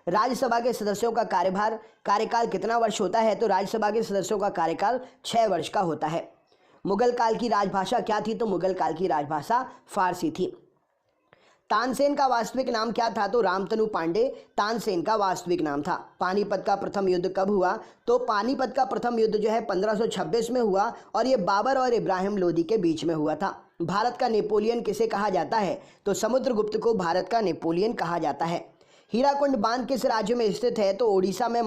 राज्यसभा के सदस्यों का कार्यकाल कितना वर्ष होता है? तो राज्यसभा के सदस्यों का कार्यकाल 6 वर्ष का होता है। मुगल काल की राजभाषा क्या थी? तो मुगल काल की राजभाषा फारसी थी। तानसेन का वास्तविक नाम क्या था? तो रामतनु पांडे तानसेन का वास्तविक नाम था। पानीपत का प्रथम युद्ध कब हुआ? तो पानीपत का प्रथम युद्ध जो है 1526 में हुआ और ये बाबर और इब्राहिम लोदी के बीच में हुआ था। भारत का नेपोलियन किसे कहा जाता है? तो समुद्रगुप्त को भारत का नेपोलियन कहा जाता है। हीराकुंड बांध किस राज्य में स्थित है? तो ओडिशा में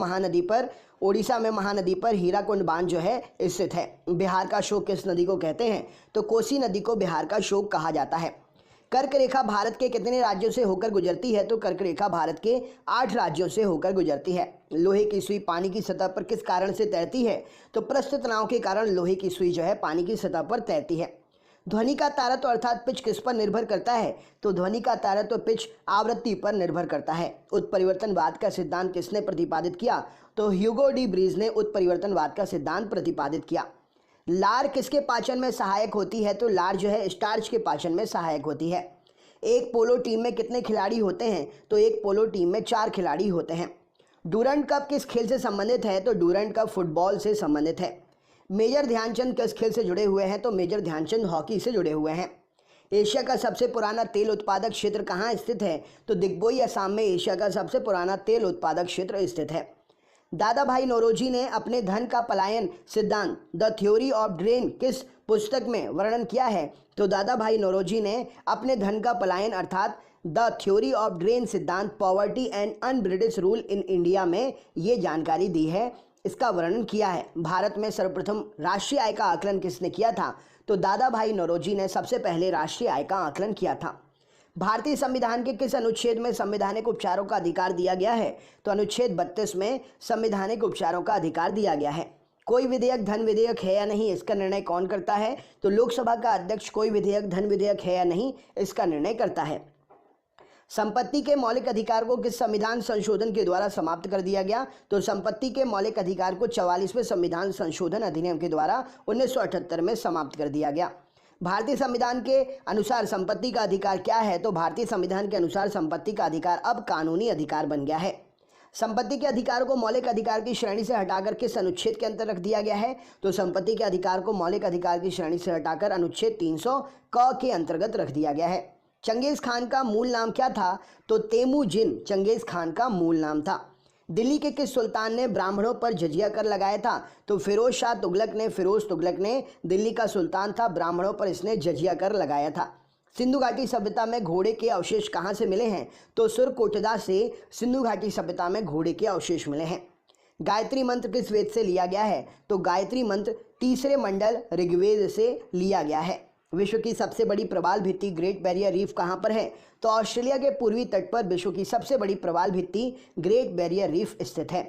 महानदी पर हीराकुंड बांध जो है स्थित है। बिहार का शोक किस नदी को कहते हैं? तो कोसी नदी को बिहार का शोक कहा जाता है। कर्क रेखा भारत के कितने राज्यों से होकर गुजरती है? तो कर्क रेखा भारत के 8 राज्यों से होकर गुजरती है। लोहे की सुई पानी की सतह पर किस कारण से तैरती है? तो पृष्ठ तनाव के कारण लोहे की सुई जो है पानी की सतह पर तैरती है। ध्वनि का तारत्व अर्थात पिच किस पर निर्भर करता है? तो ध्वनि का तारत्व पिच आवृत्ति पर निर्भर करता है। उत्परिवर्तनवाद का सिद्धांत किसने प्रतिपादित किया? तो ह्यूगो डी ब्रीज ने उत्परिवर्तनवाद का सिद्धांत प्रतिपादित किया। लार किसके पाचन में सहायक होती है? तो लार जो है स्टार्च के पाचन में सहायक होती है। एक पोलो टीम में कितने खिलाड़ी होते हैं? तो एक पोलो टीम में 4 खिलाड़ी होते हैं। डूरंड कप किस खेल से संबंधित है? तो डूरंड कप फुटबॉल से संबंधित है। मेजर ध्यानचंद किस खेल से जुड़े हुए हैं? तो मेजर ध्यानचंद हॉकी से जुड़े हुए हैं। एशिया का सबसे पुराना तेल उत्पादक क्षेत्र कहाँ स्थित है? तो दिग्बोई असम में एशिया का सबसे पुराना तेल उत्पादक क्षेत्र स्थित है। दादा भाई नौरोजी ने अपने धन का पलायन सिद्धांत द थ्योरी ऑफ ड्रेन किस पुस्तक में वर्णन किया है? तो दादा भाई नौरोजी ने अपने धन का पलायन अर्थात द थ्योरी ऑफ ड्रेन सिद्धांत poverty and un British rule in India में ये जानकारी दी है, इसका वर्णन किया है। भारत में सर्वप्रथम राष्ट्रीय आय का आकलन किसने किया था? तो दादा भाई नौरोजी ने सबसे पहले राष्ट्रीय आय का आकलन किया था। भारतीय संविधान के किस अनुच्छेद में संवैधानिक उपचारों का अधिकार दिया गया है? तो अनुच्छेद 32 में संवैधानिक उपचारों का अधिकार दिया गया है। कोई विधेयक धन विधेयक है या नहीं, इसका निर्णय कौन करता है? तो लोकसभा का अध्यक्ष कोई विधेयक धन विधेयक है या नहीं, इसका निर्णय करता है। संपत्ति के मौलिक अधिकार को किस संविधान संशोधन के द्वारा समाप्त कर दिया गया? तो संपत्ति के मौलिक अधिकार को 44वें संविधान संशोधन अधिनियम के द्वारा 1978 में समाप्त कर दिया गया। भारतीय संविधान के अनुसार संपत्ति का अधिकार क्या है? तो भारतीय संविधान के अनुसार संपत्ति का अधिकार अब कानूनी अधिकार बन गया है। संपत्ति के अधिकार को मौलिक अधिकार की श्रेणी से हटाकर किस अनुच्छेद के अंतर रख दिया गया है? तो संपत्ति के अधिकार को मौलिक अधिकार की श्रेणी से हटाकर अनुच्छेद 300 क के अंतर्गत रख दिया गया है। चंगेज खान का मूल नाम क्या था? तो तेमुजिन चंगेज खान का मूल नाम था। दिल्ली के किस सुल्तान ने ब्राह्मणों पर जजिया कर लगाया था? तो फिरोज शाह तुगलक ने, फिरोज तुगलक ने दिल्ली का सुल्तान था, ब्राह्मणों पर इसने जजिया कर लगाया था। सिंधु घाटी सभ्यता में घोड़े के अवशेष कहाँ से मिले हैं? तो सुरकोटदा से सिंधु घाटी सभ्यता में घोड़े के अवशेष मिले हैं। गायत्री मंत्र किस वेद से लिया गया है? तो गायत्री मंत्र तीसरे मंडल ऋग्वेद से लिया गया है। विश्व की सबसे बड़ी प्रवाल भित्ति ग्रेट बैरियर रीफ कहाँ पर है? तो ऑस्ट्रेलिया के पूर्वी तट पर विश्व की सबसे बड़ी प्रवाल भित्ति ग्रेट बैरियर रीफ स्थित है।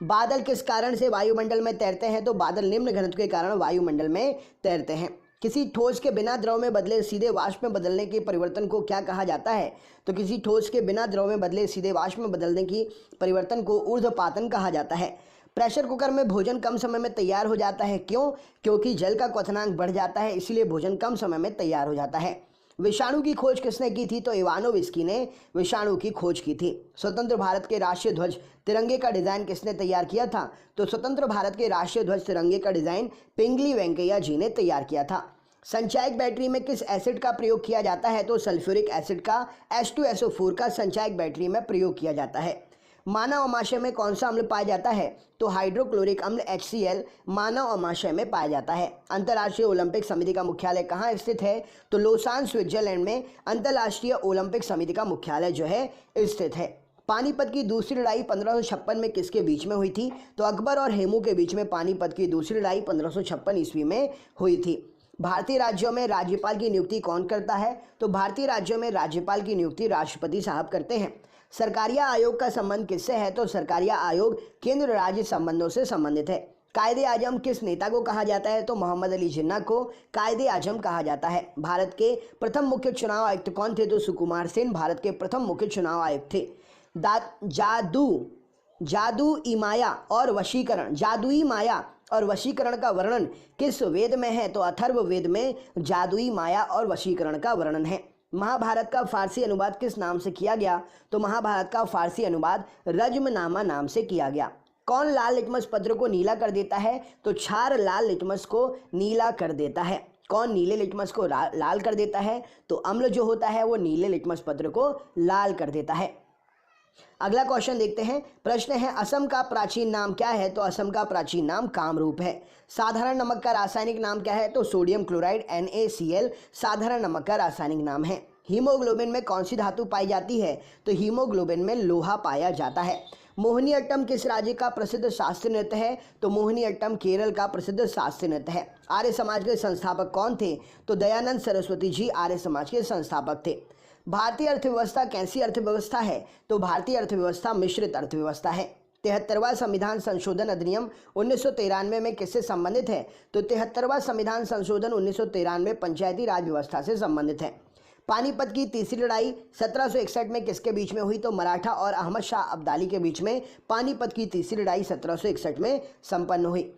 बादल किस कारण से वायुमंडल में तैरते हैं? तो बादल निम्न घनत्व के कारण वायुमंडल में तैरते हैं। किसी ठोस के बिना द्रव में बदले सीधे वाष्प में बदलने के परिवर्तन को क्या कहा जाता है? तो किसी ठोस के बिना द्रव में बदले सीधे वाष्प में बदलने की परिवर्तन को ऊर्ध्वपातन कहा जाता है। प्रेशर कुकर में भोजन कम समय में तैयार हो जाता है, क्यों? क्योंकि जल का क्वथनांक बढ़ जाता है, इसलिए भोजन कम समय में तैयार हो जाता है। विषाणु की खोज किसने की थी? तो इवानोविस्की ने विषाणु की खोज की थी। स्वतंत्र भारत के राष्ट्रीय ध्वज तिरंगे का डिजाइन किसने तैयार किया था? तो स्वतंत्र भारत के राष्ट्रीय ध्वज तिरंगे का डिजाइन पिंगली वेंकैया जी ने तैयार किया था। संचायक बैटरी में किस एसिड का प्रयोग किया जाता है? तो सल्फ्यूरिक एसिड का H2SO4 का संचायक बैटरी में प्रयोग किया जाता है। मानव अमाशय में कौन सा अम्ल पाया जाता है? तो हाइड्रोक्लोरिक अम्ल HCl मानव अमाशय में पाया जाता है। अंतर्राष्ट्रीय ओलंपिक समिति का मुख्यालय कहाँ स्थित है? तो लोसान स्विट्जरलैंड में अंतर्राष्ट्रीय ओलंपिक समिति का मुख्यालय जो है स्थित है। पानीपत की दूसरी लड़ाई 1556 में किसके बीच में हुई थी? तो अकबर और हेमू के बीच में पानीपत की दूसरी लड़ाई 1556 ईस्वी में हुई थी। भारतीय राज्यों में राज्यपाल की नियुक्ति कौन करता है? तो भारतीय राज्यों में राज्यपाल की नियुक्ति राष्ट्रपति साहब करते हैं। सरकारिया आयोग का संबंध किससे है? तो सरकारिया आयोग केंद्र राज्य संबंधों से संबंधित है। कायदे आजम किस नेता को कहा जाता है? तो मोहम्मद अली जिन्ना को कायदे आजम कहा जाता है। भारत के प्रथम मुख्य चुनाव आयुक्त कौन थे? तो सुकुमार सेन भारत के प्रथम मुख्य चुनाव आयुक्त थे। जादुई माया और वशीकरण, जादुई माया और वशीकरण का वर्णन किस वेद में है? तो अथर्व वेद में जादुई माया और वशीकरण का वर्णन है। महाभारत का फारसी अनुवाद किस नाम से किया गया? तो महाभारत का फारसी अनुवाद रज्मनामा नाम से किया गया। कौन लाल लिटमस पत्र को नीला कर देता है? तो क्षार लाल लिटमस को नीला कर देता है। कौन नीले लिटमस को लाल कर देता है? तो अम्ल जो होता है वो नीले लिटमस पत्र को लाल कर देता है। अगला क्वेश्चन देखते हैं। प्रश्न है असम का प्राचीन नाम क्या है? तो असम का प्राचीन नाम कामरूप है। साधारण नमक का रासायनिक नाम क्या है? तो सोडियम क्लोराइड NaCl साधारण नमक का रासायनिक नाम है। हीमोग्लोबिन में कौन सी धातु पाई जाती है? तो हीमोग्लोबिन में लोहा पाया जाता है। मोहिनीअट्टम किस राज्य का प्रसिद्ध शास्त्रीय नृत्य है? तो मोहिनीअट्टम केरल का प्रसिद्ध शास्त्रीय नृत्य है। आर्य समाज के संस्थापक कौन थे? तो दयानंद सरस्वती जी आर्य समाज के संस्थापक थे। भारतीय अर्थव्यवस्था कैसी अर्थव्यवस्था है? तो भारतीय अर्थव्यवस्था मिश्रित अर्थव्यवस्था है। 73वां संविधान संशोधन अधिनियम 1993 में किससे संबंधित है? तो 73वां संविधान संशोधन 1993 पंचायती राज व्यवस्था से संबंधित है। पानीपत की तीसरी लड़ाई 1761 में किसके बीच में हुई? तो मराठा और अहमद शाह अब्दाली के बीच में पानीपत की तीसरी लड़ाई 1761 में संपन्न हुई।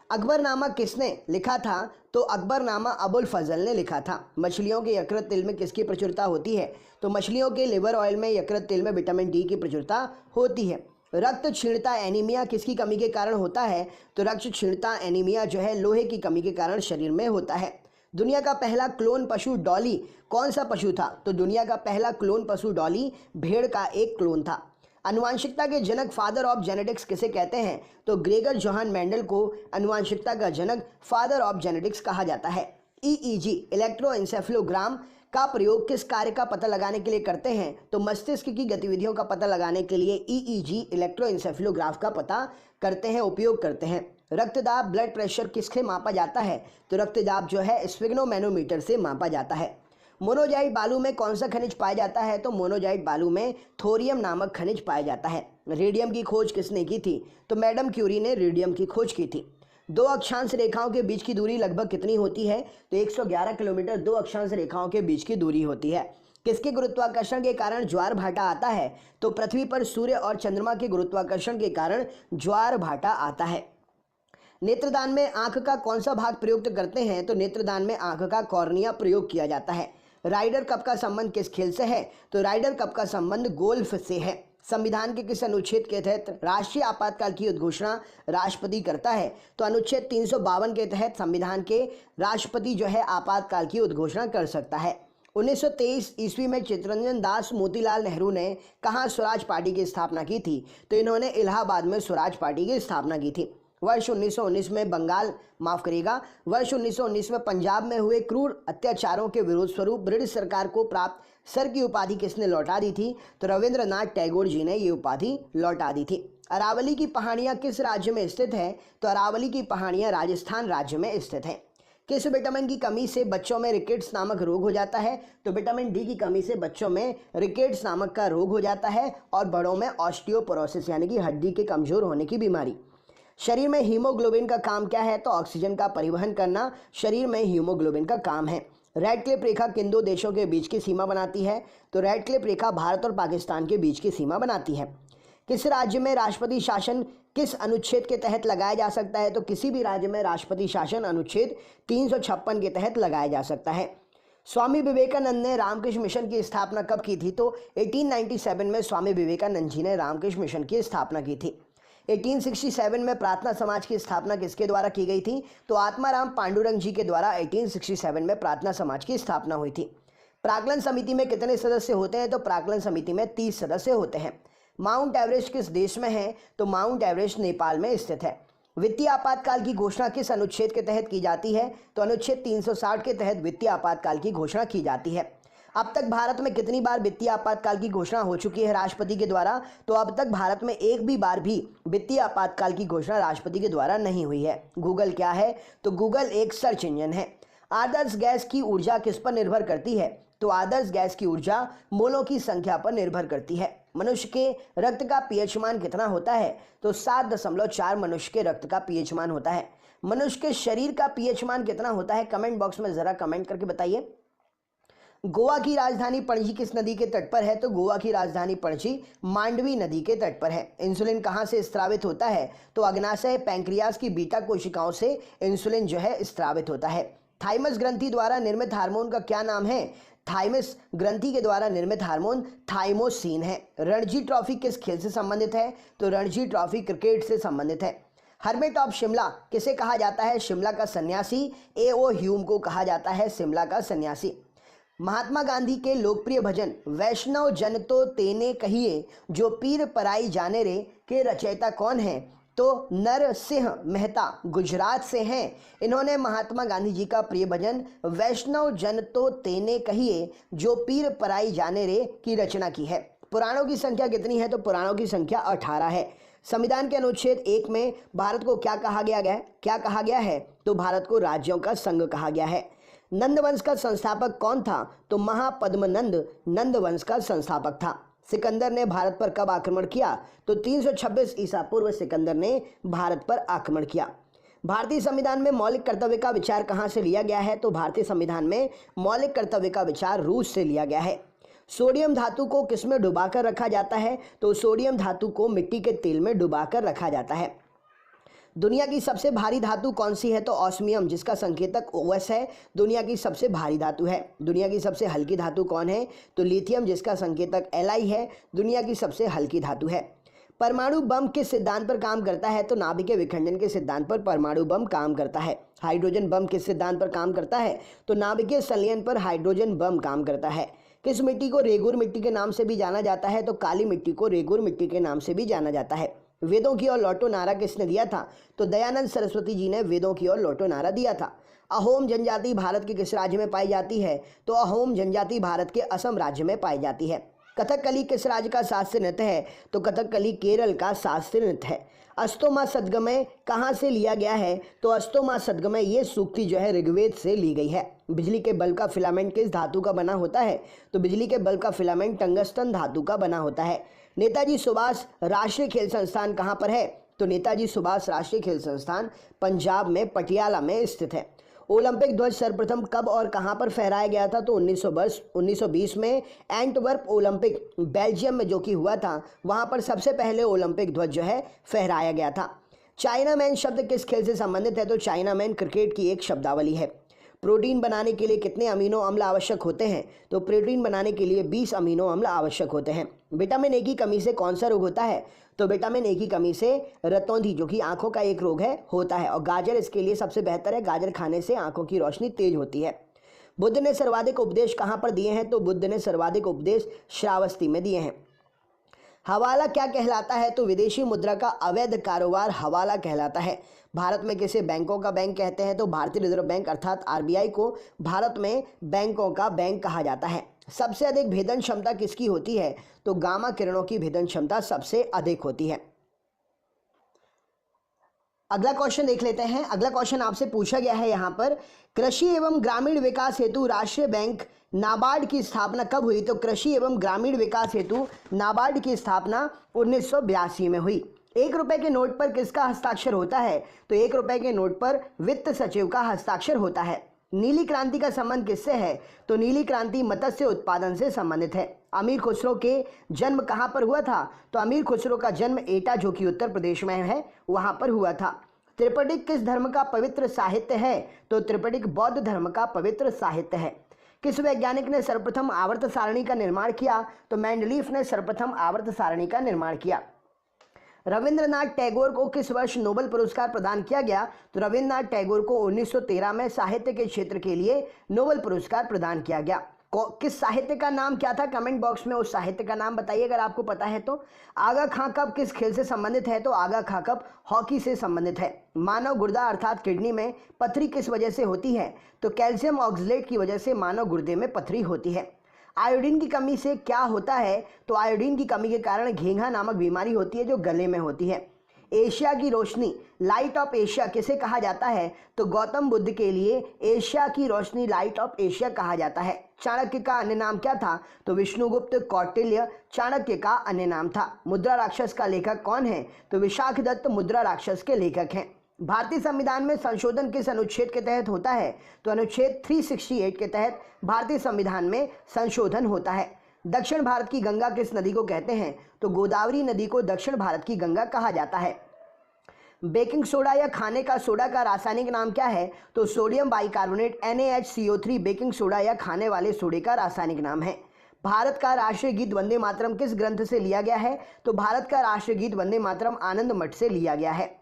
अकबरनामा किसने लिखा था? तो अकबरनामा अबुल फजल ने लिखा था। मछलियों के यकृत तेल में किसकी प्रचुरता होती है? तो मछलियों के लिवर ऑयल में यकृत तेल में विटामिन D की प्रचुरता होती है। रक्त क्षीणता एनीमिया किसकी कमी के कारण होता है? तो रक्त क्षीणता एनीमिया जो है लोहे की कमी के कारण शरीर में होता है। दुनिया का पहला क्लोन पशु डॉली कौन सा पशु था? तो दुनिया का पहला क्लोन पशु डॉली भेड़ का एक क्लोन था। आनुवांशिकता के जनक फादर ऑफ जेनेटिक्स किसे कहते हैं? तो ग्रेगर जोहान मेंडल को आनुवांशिकता का जनक फादर ऑफ जेनेटिक्स कहा जाता है। ईईजी इलेक्ट्रोएन्सेफेलोग्राम का प्रयोग किस कार्य का पता लगाने के लिए करते हैं? तो मस्तिष्क की गतिविधियों का पता लगाने के लिए ईईजी इलेक्ट्रोएन्सेफेलोग्राफ का पता करते हैं, उपयोग करते हैं। रक्तदाब ब्लड प्रेशर किससे मापा जाता है? तो रक्तदाब जो है स्फिग्नोमेनोमीटर से मापा जाता है। मोनोजाइट बालू में कौन सा खनिज पाया जाता है? तो मोनोजाइट बालू में थोरियम नामक खनिज पाया जाता है। रेडियम की खोज किसने की थी? तो मैडम क्यूरी ने रेडियम की खोज की थी। दो अक्षांश रेखाओं के बीच की दूरी लगभग कितनी होती है? तो 111 किलोमीटर दो अक्षांश रेखाओं के बीच की दूरी होती है। किसके गुरुत्वाकर्षण के कारण ज्वार भाटा आता है? तो पृथ्वी पर सूर्य और चंद्रमा के गुरुत्वाकर्षण के कारण ज्वार भाटा आता है। नेत्रदान में आंख का कौन सा भाग प्रयुक्त करते हैं? तो नेत्रदान में आंख का कॉर्निया प्रयोग किया जाता है। राइडर कप का संबंध किस खेल से है? तो राइडर कप का संबंध गोल्फ से है। संविधान के किस अनुच्छेद के तहत राष्ट्रीय आपातकाल की उद्घोषणा राष्ट्रपति करता है? तो अनुच्छेद 352 के तहत संविधान के राष्ट्रपति जो है आपातकाल की उद्घोषणा कर सकता है। 1923 ईस्वी में चित्तरंजन दास मोतीलाल नेहरू ने कहाँ स्वराज पार्टी की स्थापना की थी? तो इन्होंने इलाहाबाद में स्वराज पार्टी की स्थापना की थी। वर्ष 1919 में वर्ष 1919 में पंजाब में हुए क्रूर अत्याचारों के विरोध स्वरूप ब्रिटिश सरकार को प्राप्त सर की उपाधि किसने लौटा दी थी? तो रविंद्रनाथ टैगोर जी ने ये उपाधि लौटा दी थी। अरावली की पहाड़ियाँ किस राज्य में स्थित है? तो अरावली की पहाड़ियाँ राजस्थान राज्य में स्थित हैं। किस विटामिन की कमी से बच्चों में रिकेट्स नामक रोग हो जाता है? तो विटामिन डी की कमी से बच्चों में रिकेट्स नामक का रोग हो जाता है और बड़ों में ऑस्टियोपोरोसिस यानी कि हड्डी के कमजोर होने की बीमारी। शरीर में हीमोग्लोबिन का काम क्या है? तो ऑक्सीजन का परिवहन करना शरीर में हीमोग्लोबिन का काम है। रेडक्लिफ रेखा किन दो देशों के बीच की सीमा बनाती है? तो रेडक्लिफ रेखा भारत और पाकिस्तान के बीच की सीमा बनाती है। किस राज्य में राष्ट्रपति शासन किस अनुच्छेद के तहत लगाया जा सकता है? तो किसी भी राज्य में राष्ट्रपति शासन अनुच्छेद 356 के तहत लगाया जा सकता है। स्वामी विवेकानंद ने रामकृष्ण मिशन की स्थापना कब की थी? तो 1897 में स्वामी विवेकानंद जी ने रामकृष्ण मिशन की स्थापना की थी। 1867 में प्रार्थना समाज की स्थापना किसके द्वारा की गई थी? तो आत्माराम पांडुरंग जी के द्वारा 1867 में प्रार्थना समाज की स्थापना हुई थी। प्राक्कलन समिति में कितने सदस्य होते हैं? तो प्राक्कलन समिति में 30 सदस्य होते हैं। माउंट एवरेस्ट किस देश में है? तो माउंट एवरेस्ट नेपाल में स्थित है। वित्तीय आपातकाल की घोषणा किस अनुच्छेद के तहत की जाती है? तो अनुच्छेद 360 के तहत वित्तीय आपातकाल की घोषणा की जाती है। अब तक भारत में कितनी बार वित्तीय आपातकाल की घोषणा हो चुकी है राष्ट्रपति के द्वारा? तो अब तक भारत में एक भी बार भी वित्तीय आपातकाल की घोषणा राष्ट्रपति के द्वारा नहीं हुई है। गूगल क्या है? तो गूगल एक सर्च इंजन है। आदर्श गैस की ऊर्जा किस पर निर्भर करती है? तो आदर्श गैस की ऊर्जा मोलों की संख्या पर निर्भर करती है। मनुष्य के रक्त का पीएच मान कितना होता है? तो 7.4 मनुष्य के रक्त का पीएच मान होता है। मनुष्य के शरीर का पीएच मान कितना होता है? कमेंट बॉक्स में जरा कमेंट करके बताइए। गोवा की राजधानी पणजी किस नदी के तट पर है? तो गोवा की राजधानी पणजी मांडवी नदी के तट पर है। इंसुलिन कहाँ से स्रावित होता है? तो अग्नाशय पैंक्रियास की बीटा कोशिकाओं से इंसुलिन जो है स्रावित होता है। थाइमस ग्रंथि द्वारा निर्मित हार्मोन का क्या नाम है? थाइमस ग्रंथि के द्वारा निर्मित हार्मोन थाइमोसिन है। रणजी ट्रॉफी किस खेल से संबंधित है? तो रणजी ट्रॉफी क्रिकेट से संबंधित है। हर्मिट ऑफ शिमला किसे कहा जाता है? शिमला का सन्यासी A.O. ह्यूम को कहा जाता है शिमला का सन्यासी। महात्मा गांधी के लोकप्रिय भजन वैष्णव जन तो तेने कहिए जो पीर पराई जाने रे के रचयिता कौन है? तो नरसिंह मेहता गुजरात से हैं। इन्होंने महात्मा गांधी जी का प्रिय भजन वैष्णव जन तो तेने कहिए जो पीर पराई जाने रे की रचना की है। पुराणों की संख्या कितनी है? तो पुराणों की संख्या 18 है। संविधान के अनुच्छेद 1 में भारत को क्या कहा गया है? तो भारत को राज्यों का संघ कहा गया है। नंद वंश का संस्थापक कौन था? तो महापद्मनंद नंद वंश का संस्थापक था। सिकंदर ने भारत पर कब आक्रमण किया? तो 326 ईसा पूर्व सिकंदर ने भारत पर आक्रमण किया। भारतीय संविधान में मौलिक कर्तव्य का विचार कहाँ से लिया गया है? तो भारतीय संविधान में मौलिक कर्तव्य का विचार रूस से लिया गया है। सोडियम धातु को किसमें डुबाकर रखा जाता है? तो सोडियम धातु को मिट्टी के तेल में डुबाकर रखा जाता है। दुनिया की सबसे भारी धातु कौन सी है? तो ऑस्मियम, जिसका संकेतक OS है, दुनिया की सबसे भारी धातु है। दुनिया की सबसे हल्की धातु कौन है? तो लिथियम, जिसका संकेतक Li है, दुनिया की सबसे हल्की धातु है। परमाणु बम किस सिद्धांत पर काम करता है? तो नाभिकीय विखंडन के सिद्धांत पर परमाणु बम काम करता है। हाइड्रोजन बम किस सिद्धांत पर काम करता है? तो नाभिकीय संलयन पर हाइड्रोजन बम काम करता है। किस मिट्टी को रेगुर मिट्टी के नाम से भी जाना जाता है? तो काली मिट्टी को रेगुर मिट्टी के नाम से भी जाना जाता है। वेदों की ओर लौटो नारा किसने दिया था? तो दयानंद सरस्वती जी ने वेदों की ओर लौटो नारा दिया था। अहोम जनजाति भारत के किस राज्य में पाई जाती है? तो अहोम जनजाति भारत के असम राज्य में पाई जाती है। कथकली किस राज्य का शास्त्रीय नृत्य है? तो कथकली केरल का शास्त्रीय नृत्य है। अस्तोमा सद्गमय कहाँ से लिया गया है? तो अस्तोमा सद्गमय ये सूक्ति जो है ऋग्वेद से ली गई है। बिजली के बल्ब का फिलामेंट किस धातु का बना होता है? तो बिजली के बल्ब का फिलामेंट टंगस्टन धातु का बना होता है। नेताजी सुभाष राष्ट्रीय खेल संस्थान कहाँ पर है? तो नेताजी सुभाष राष्ट्रीय खेल संस्थान पंजाब में पटियाला में स्थित है। ओलंपिक ध्वज सर्वप्रथम कब और कहां पर फहराया गया था? तो 1920 में एंटवर्प ओलंपिक बेल्जियम में जो कि हुआ था, वहां पर सबसे पहले ओलंपिक ध्वज जो है फहराया गया था। चाइना मैन शब्द किस खेल से संबंधित है? तो चाइना मैन क्रिकेट की एक शब्दावली है। प्रोटीन बनाने के लिए कितने अमीनो अम्ल आवश्यक होते हैं? तो प्रोटीन बनाने के लिए 20 अमीनो अम्ल आवश्यक होते हैं। विटामिन ए की कमी से कौन सा रोग होता है? तो विटामिन ए की कमी से रतौंधी जो कि आंखों का एक रोग है होता है, और गाजर इसके लिए सबसे बेहतर है। गाजर खाने से आंखों की रोशनी तेज होती है। बुद्ध ने सर्वाधिक उपदेश कहाँ पर दिए हैं? तो बुद्ध ने सर्वाधिक उपदेश श्रावस्ती में दिए हैं। हवाला क्या कहलाता है? तो विदेशी मुद्रा का अवैध कारोबार हवाला कहलाता है। भारत में किसे बैंकों का बैंक कहते हैं? तो भारतीय रिजर्व बैंक अर्थात आरबीआई को भारत में बैंकों का बैंक कहा जाता है। सबसे अधिक भेदन क्षमता किसकी होती है? तो गामा किरणों की भेदन क्षमता सबसे अधिक होती है। अगला क्वेश्चन देख लेते हैं। अगला क्वेश्चन आपसे पूछा गया है यहाँ पर, कृषि एवं ग्रामीण विकास हेतु राष्ट्रीय बैंक नाबार्ड की स्थापना कब हुई? तो कृषि एवं ग्रामीण विकास हेतु नाबार्ड की स्थापना 1982 में हुई। 1 रुपए के नोट पर किसका हस्ताक्षर होता है? तो 1 रुपए के नोट पर वित्त सचिव का हस्ताक्षर होता है। नीली क्रांति का संबंध किससे है? तो नीली क्रांति मत्स्य उत्पादन से संबंधित है। अमीर खुसरो के जन्म कहाँ पर हुआ था? तो अमीर खुसरो का जन्म एटा जो कि उत्तर प्रदेश में है वहां पर हुआ था। त्रिपिटक किस धर्म का पवित्र साहित्य है? तो त्रिपिटक बौद्ध धर्म का पवित्र साहित्य है। किस वैज्ञानिक ने सर्वप्रथम आवर्त सारणी का निर्माण किया? तो मेंडलीफ ने सर्वप्रथम आवर्त सारणी का निर्माण किया। रविंद्रनाथ टैगोर को किस वर्ष नोबेल पुरस्कार प्रदान किया गया? तो रविंद्रनाथ टैगोर को 1913 में साहित्य के क्षेत्र के लिए नोबेल पुरस्कार प्रदान किया गया। किस साहित्य का नाम क्या था? कमेंट बॉक्स में उस साहित्य का नाम बताइए अगर आपको पता है तो। आगा खां कप किस खेल से संबंधित है? तो आगा खां कप हॉकी से संबंधित है। मानव गुर्दा अर्थात किडनी में पथरी किस वजह से होती है? तो कैल्शियम ऑक्सलेट की वजह से मानव गुर्दे में पथरी होती है। आयोडीन की कमी से क्या होता है? तो आयोडीन की कमी के कारण घेंघा नामक बीमारी होती है जो गले में होती है। एशिया की रोशनी लाइट ऑफ एशिया किसे कहा जाता है? तो गौतम बुद्ध के लिए एशिया की रोशनी लाइट ऑफ एशिया कहा जाता है। चाणक्य का अन्य नाम क्या था? तो विष्णुगुप्त कौटिल्य चाणक्य का अन्य नाम था। मुद्रा राक्षस का लेखक कौन है? तो विशाखदत्त मुद्रा राक्षस के लेखक हैं। भारतीय संविधान में संशोधन किस अनुच्छेद के तहत होता है? तो अनुच्छेद 368 के तहत भारतीय संविधान में संशोधन होता है। दक्षिण भारत की गंगा किस नदी को कहते हैं? तो गोदावरी नदी को दक्षिण भारत की गंगा कहा जाता है। बेकिंग सोडा या खाने का सोडा का रासायनिक नाम क्या है? तो sodium bicarbonate NaHCO3 baking soda या खाने वाले सोडे का रासायनिक नाम है। भारत का राष्ट्रीय गीत वंदे मातरम किस ग्रंथ से लिया गया है? तो भारत का राष्ट्रीय गीत वंदे मातरम आनंद मठ से लिया गया है।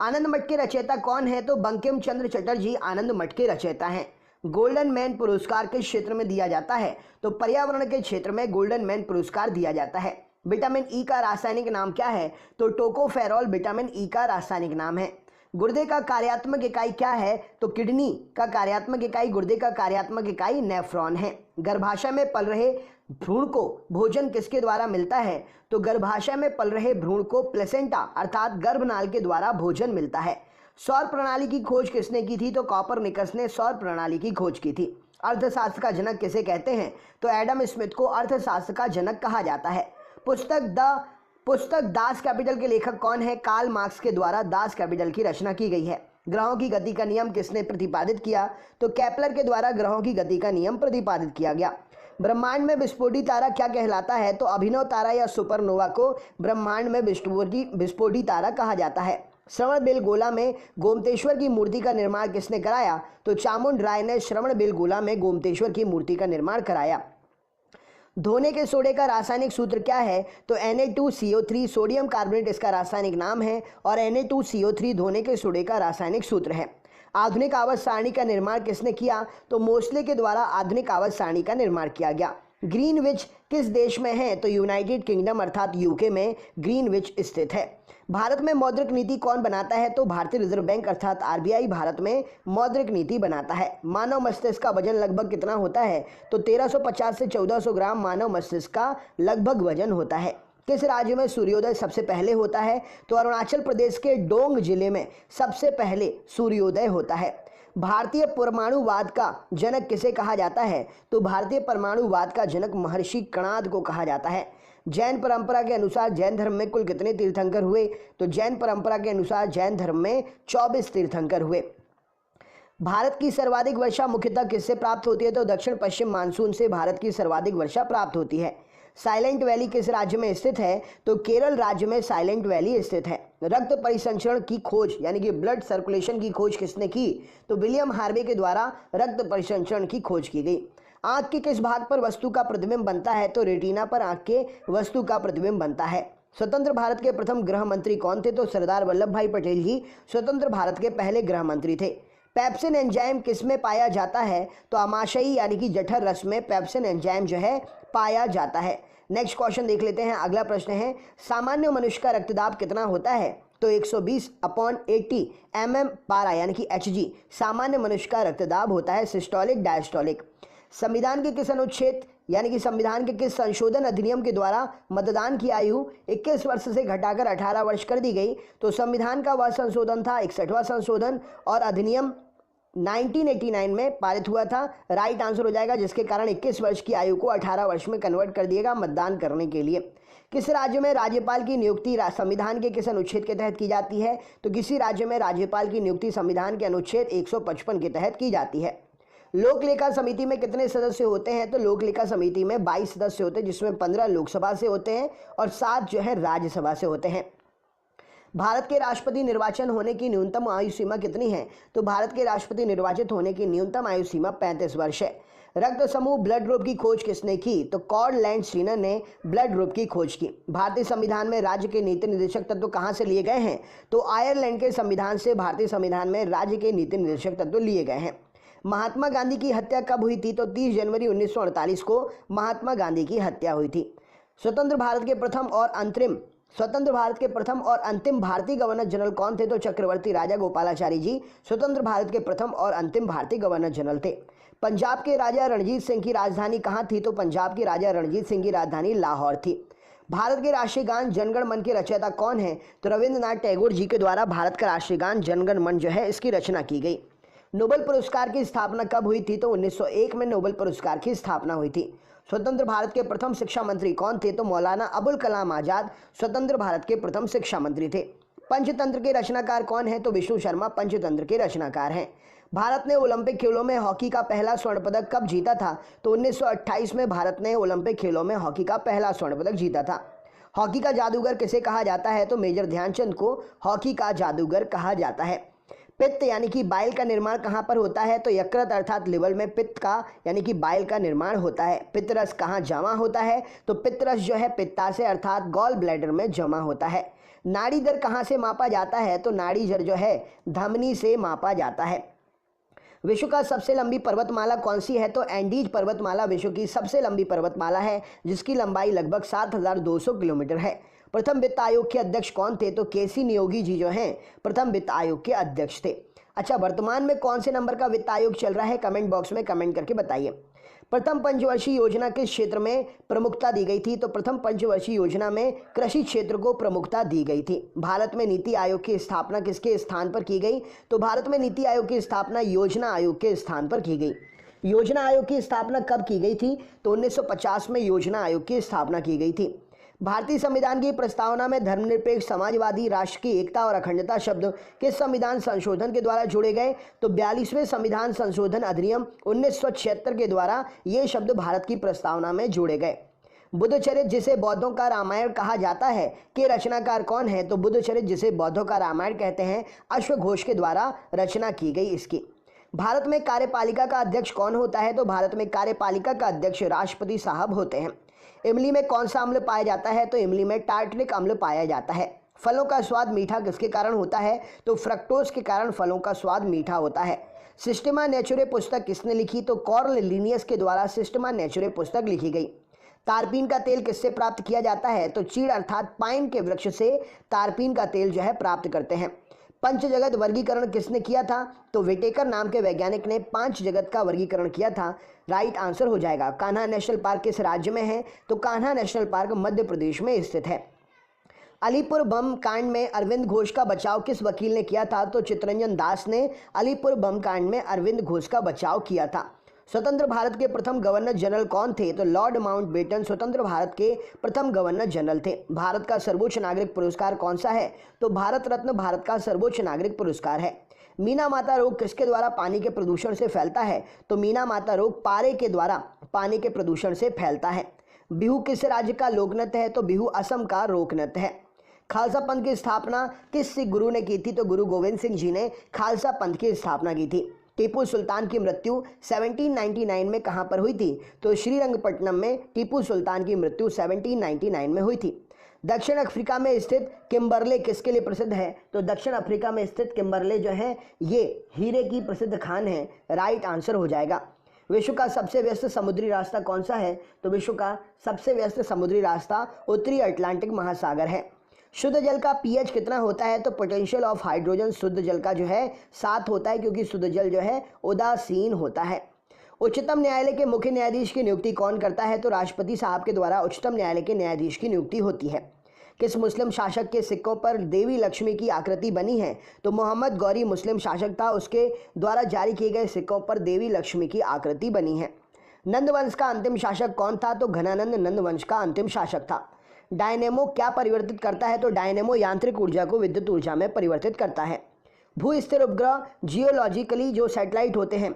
आनंद मठ के रचयिता कौन है? तो बंकिम चंद्र चटर्जी आनंद मठ के रचयिता हैं। गोल्डन मैन पुरस्कार किस क्षेत्र में दिया जाता है? तो पर्यावरण के क्षेत्र में गोल्डन मैन पुरस्कार दिया जाता है। विटामिन ई का रासायनिक नाम क्या है? तो टोकोफेरॉल विटामिन ई का रासायनिक नाम है। गुर्दे का कार्यात्मक इकाई क्या है? तो किडनी का कार्यात्मक इकाई गुर्दे का कार्यात्मक इकाई नेफ्रॉन है। गर्भाशय में पल रहे भ्रूण को भोजन किसके द्वारा मिलता है? तो गर्भाशय में पल रहे भ्रूण को प्लेसेंटा अर्थात गर्भनाल के द्वारा भोजन मिलता है। सौर प्रणाली की खोज किसने की थी? तो कॉपरनिकस ने सौर प्रणाली की खोज की थी। अर्थशास्त्र का जनक किसे कहते हैं? तो एडम स्मिथ को अर्थशास्त्र का जनक कहा जाता है। पुस्तक दास कैपिटल के लेखक कौन है? कार्ल मार्क्स के द्वारा दास कैपिटल की रचना की गई है। ग्रहों की गति का नियम किसने प्रतिपादित किया? तो केपलर के द्वारा ग्रहों की गति का नियम प्रतिपादित किया गया। ब्रह्मांड में विस्फोटी तारा क्या कहलाता है? तो अभिनव तारा या सुपरनोवा को ब्रह्मांड में विस्फोटी तारा कहा जाता है। श्रवणबेलगोला में गोमतेश्वर की मूर्ति का निर्माण किसने कराया? तो चामुंड राय ने श्रवणबेलगोला में गोमतेश्वर की मूर्ति का निर्माण कराया। धोने के सोडे का रासायनिक सूत्र क्या है? तो Na2CO3 सोडियम कार्बोनेट इसका रासायनिक नाम है और Na2CO3 धोने के सोडे का रासायनिक सूत्र है। आधुनिक आवर्त सारणी का निर्माण किसने किया? तो मोस्ले के द्वारा आधुनिक आवर्त सारणी का निर्माण किया गया। ग्रीनविच किस देश में है? तो यूनाइटेड किंगडम अर्थात यूके में ग्रीनविच स्थित है। भारत में मौद्रिक नीति कौन बनाता है? तो भारतीय रिजर्व बैंक अर्थात आरबीआई भारत में मौद्रिक नीति बनाता है। मानव मस्तिष्क का वजन लगभग कितना होता है? तो 1350 से 1400 ग्राम मानव मस्तिष्क का लगभग वजन होता है। किस राज्य में सूर्योदय सबसे पहले होता है? तो अरुणाचल प्रदेश के डोंग जिले में सबसे पहले सूर्योदय होता है। भारतीय परमाणुवाद का जनक किसे कहा जाता है? तो भारतीय परमाणुवाद का जनक महर्षि कणाद को कहा जाता है। जैन परंपरा के अनुसार जैन धर्म में कुल कितने तीर्थंकर हुए? तो जैन परंपरा के अनुसार जैन धर्म में 24 तीर्थंकर हुए। भारत की सर्वाधिक वर्षा मुख्यतः किससे प्राप्त होती है? तो दक्षिण पश्चिम मानसून से भारत की सर्वाधिक वर्षा प्राप्त होती है। साइलेंट वैली किस राज्य में स्थित है? तो केरल राज्य में साइलेंट वैली स्थित है। रक्त परिसंचरण की खोज यानी कि ब्लड सर्कुलेशन की खोज किसने की? तो विलियम हार्वे के द्वारा रक्त परिसंचरण की खोज की गई। आंख के किस भाग पर वस्तु का प्रतिबिंब बनता है? तो रेटिना पर आंख के वस्तु का प्रतिबिंब बनता है। स्वतंत्र भारत के प्रथम गृह मंत्री कौन थे? तो सरदार वल्लभ भाई पटेल जी स्वतंत्र भारत के पहले गृह मंत्री थे। पेप्सिन एंजाइम किसमें पाया जाता है? तो आमाशयी यानी कि जठर रस में पेप्सिन एंजाइम जो है पाया जाता है। नेक्स्ट क्वेश्चन देख लेते हैं। अगला प्रश्न है, सामान्य मनुष्य का रक्तदाब कितना होता है? तो 120/80 mm पारा यानी कि Hg सामान्य मनुष्य का रक्तदाब होता है। Systolic diastolic. संविधान के किस अनुच्छेद यानी कि संविधान के किस संशोधन अधिनियम के द्वारा मतदान की आयु 21 वर्ष से घटाकर 18 वर्ष कर दी गई? तो संविधान का वह संशोधन था 61वां संशोधन और अधिनियम 1989 में पारित हुआ था। राइट आंसर हो जाएगा, जिसके कारण 21 वर्ष की आयु को 18 वर्ष में कन्वर्ट कर दिएगा मतदान करने के लिए। किस राज्य में राज्यपाल की नियुक्ति संविधान के किस अनुच्छेद के तहत की जाती है? तो किसी राज्य में राज्यपाल की नियुक्ति संविधान के अनुच्छेद 155 के तहत की जाती है। लोक लेखा समिति में कितने सदस्य होते हैं? तो लोक लेखा समिति में 22 सदस्य होते हैं, जिसमें 15 लोकसभा से होते हैं और 7 जो है राज्यसभा से होते हैं। भारत के राष्ट्रपति निर्वाचन होने की न्यूनतम आयु सीमा कितनी है? तो भारत के राष्ट्रपति निर्वाचित होने की न्यूनतम आयु सीमा 35 वर्ष है। रक्त समूह ब्लड ग्रुप की खोज किसने की? तो कॉर्ड लैंड ने ब्लड ग्रुप की खोज की। भारतीय संविधान में राज्य के नीति निर्देशक तत्व कहां से लिए गए हैं? तो आयरलैंड के संविधान से भारतीय संविधान में राज्य के नीति निर्देशक तत्व लिए गए हैं। महात्मा गांधी की हत्या कब हुई थी? तो 30 जनवरी 1948 को महात्मा गांधी की हत्या हुई थी। स्वतंत्र भारत के प्रथम और अंतिम भारतीय गवर्नर जनरल कौन थे? तो चक्रवर्ती राजा गोपालाचारी जी स्वतंत्र भारत के प्रथम और अंतिम भारतीय गवर्नर जनरल थे। पंजाब के राजा रणजीत सिंह की राजधानी कहाँ थी? तो पंजाब के राजा रणजीत सिंह की राजधानी लाहौर थी। भारत के राष्ट्रीय गान जनगण मन के रचयिता कौन है? तो रविंद्रनाथ टैगोर जी के द्वारा भारत का राष्ट्रीय गान जनगण मन जो है इसकी रचना की गई। नोबेल पुरस्कार की स्थापना कब हुई थी? तो 1901 में नोबेल पुरस्कार की स्थापना हुई थी। स्वतंत्र भारत के प्रथम शिक्षा मंत्री कौन थे? तो मौलाना अबुल कलाम आजाद स्वतंत्र भारत के प्रथम शिक्षा मंत्री थे। पंचतंत्र के रचनाकार कौन है? तो विष्णु शर्मा पंचतंत्र के रचनाकार हैं। भारत ने ओलंपिक खेलों में हॉकी का पहला स्वर्ण पदक कब जीता था? तो 1928 में भारत ने ओलंपिक खेलों में हॉकी का पहला स्वर्ण पदक जीता था। हॉकी का जादूगर किसे कहा जाता है? तो मेजर ध्यानचंद को हॉकी का जादूगर कहा जाता है। पित्त यानी कि बाइल का निर्माण कहाँ पर होता है? तो यकृत अर्थात लिवर में पित्त का यानी कि बाइल का निर्माण होता है। पित्तरस कहाँ जमा होता है? तो पित्तरस जो है पित्ताशय अर्थात गॉल ब्लैडर में जमा होता है। नाड़ी दर कहाँ से मापा जाता है? तो नाड़ी दर जो है धमनी से मापा जाता है। विश्व का सबसे लंबी पर्वतमाला कौन सी है? तो एंडीज पर्वतमाला विश्व की सबसे लंबी पर्वतमाला है, जिसकी लंबाई लगभग 7200 किलोमीटर है। प्रथम वित्त आयोग के अध्यक्ष कौन थे? तो केसी नियोगी जी जो हैं प्रथम वित्त आयोग के अध्यक्ष थे। अच्छा, वर्तमान में कौन से नंबर का वित्त आयोग चल रहा है? कमेंट बॉक्स में कमेंट करके बताइए। प्रथम पंचवर्षीय योजना किस क्षेत्र में प्रमुखता दी गई थी? तो प्रथम पंचवर्षीय योजना में कृषि क्षेत्र को प्रमुखता दी गई थी। भारत में नीति आयोग की स्थापना किसके स्थान पर की गई? तो भारत में नीति आयोग की स्थापना योजना आयोग के स्थान पर की गई। योजना आयोग की स्थापना कब की गई थी? तो 1950 में योजना आयोग की स्थापना की गई थी। भारतीय संविधान की प्रस्तावना में धर्मनिरपेक्ष समाजवादी राष्ट्र की एकता और अखंडता शब्द किस संविधान संशोधन के द्वारा जोड़े गए? तो 42वें संविधान संशोधन अधिनियम 1976 के द्वारा ये शब्द भारत की प्रस्तावना में जोड़े गए। बुद्धचरित जिसे बौद्धों का रामायण कहा जाता है के रचनाकार कौन है? तो बुद्धचरित जिसे बौद्धों का रामायण कहते हैं अश्वघोष के द्वारा रचना की गई इसकी। भारत में कार्यपालिका का अध्यक्ष कौन होता है? तो भारत में कार्यपालिका का अध्यक्ष राष्ट्रपति साहब होते हैं। इमली में कौन सा अम्ल पाया जाता है? तो इमली में टार्टरिक अम्ल पाया जाता है। फलों का स्वाद मीठा किसके कारण होता है? तो फ्रक्टोज के कारण फलों का स्वाद मीठा होता है। सिस्टेमा नेचुरे पुस्तक किसने लिखी? तो कार्ल लिनियस के द्वारा सिस्टेमा नेचुरे पुस्तक लिखी गई। तारपीन का तेल किससे प्राप्त किया जाता है? तो चीड़ अर्थात पाइन के वृक्ष से तारपीन का तेल जो है प्राप्त करते हैं। पंच जगत वर्गीकरण किसने किया था? तो विटेकर नाम के वैज्ञानिक ने 5 जगत का वर्गीकरण किया था। राइट आंसर हो जाएगा। कान्हा नेशनल पार्क किस राज्य में है? तो कान्हा नेशनल पार्क मध्य प्रदेश में स्थित है। अलीपुर बम कांड में अरविंद घोष का बचाव किस वकील ने किया था? तो चित्तरंजन दास ने अलीपुर बम कांड में अरविंद घोष का बचाव किया था। स्वतंत्र भारत के प्रथम गवर्नर जनरल कौन थे? तो लॉर्ड माउंटबेटन स्वतंत्र भारत के प्रथम गवर्नर जनरल थे। भारत का सर्वोच्च नागरिक पुरस्कार कौन सा है? तो भारत रत्न भारत का सर्वोच्च नागरिक पुरस्कार है। मीना माता रोग किसके द्वारा पानी के प्रदूषण से फैलता है? तो मीना माता रोग पारे के द्वारा पानी के प्रदूषण से फैलता है। बिहू किस राज्य का लोक नृत्य है? तो बिहू असम का लोक नृत्य है। खालसा पंथ की स्थापना किस सिख गुरु ने की थी? तो गुरु गोविंद सिंह जी ने खालसा पंथ की स्थापना की थी। टीपू सुल्तान की मृत्यु 1799 में कहां पर हुई थी? तो श्रीरंगपट्टनम में टीपू सुल्तान की मृत्यु 1799 में हुई थी। दक्षिण अफ्रीका में स्थित किम्बरले किसके लिए प्रसिद्ध है? तो दक्षिण अफ्रीका में स्थित किम्बरले जो है ये हीरे की प्रसिद्ध खान है। राइट आंसर हो जाएगा। विश्व का सबसे व्यस्त समुद्री रास्ता कौन सा है? तो विश्व का सबसे व्यस्त समुद्री रास्ता उत्तरी अटलांटिक महासागर है। शुद्ध जल का पीएच कितना होता है? तो पोटेंशियल ऑफ हाइड्रोजन शुद्ध जल का जो है 7 होता है, क्योंकि शुद्ध जल जो है उदासीन होता है। उच्चतम न्यायालय के मुख्य न्यायाधीश की नियुक्ति कौन करता है? तो राष्ट्रपति साहब के द्वारा उच्चतम न्यायालय के न्यायाधीश की नियुक्ति होती है। किस मुस्लिम शासक के सिक्कों पर देवी लक्ष्मी की आकृति बनी है? तो मोहम्मद गौरी मुस्लिम शासक था, उसके द्वारा जारी किए गए सिक्कों पर देवी लक्ष्मी की आकृति बनी है। नंद वंश का अंतिम शासक कौन था? तो घनानंद नंद वंश का अंतिम शासक था। डायनेमो क्या परिवर्तित करता है? तो डायनेमो यांत्रिक ऊर्जा को विद्युत ऊर्जा में परिवर्तित करता है। भू स्थिर उपग्रह जियोलॉजिकली जो सैटेलाइट होते हैं,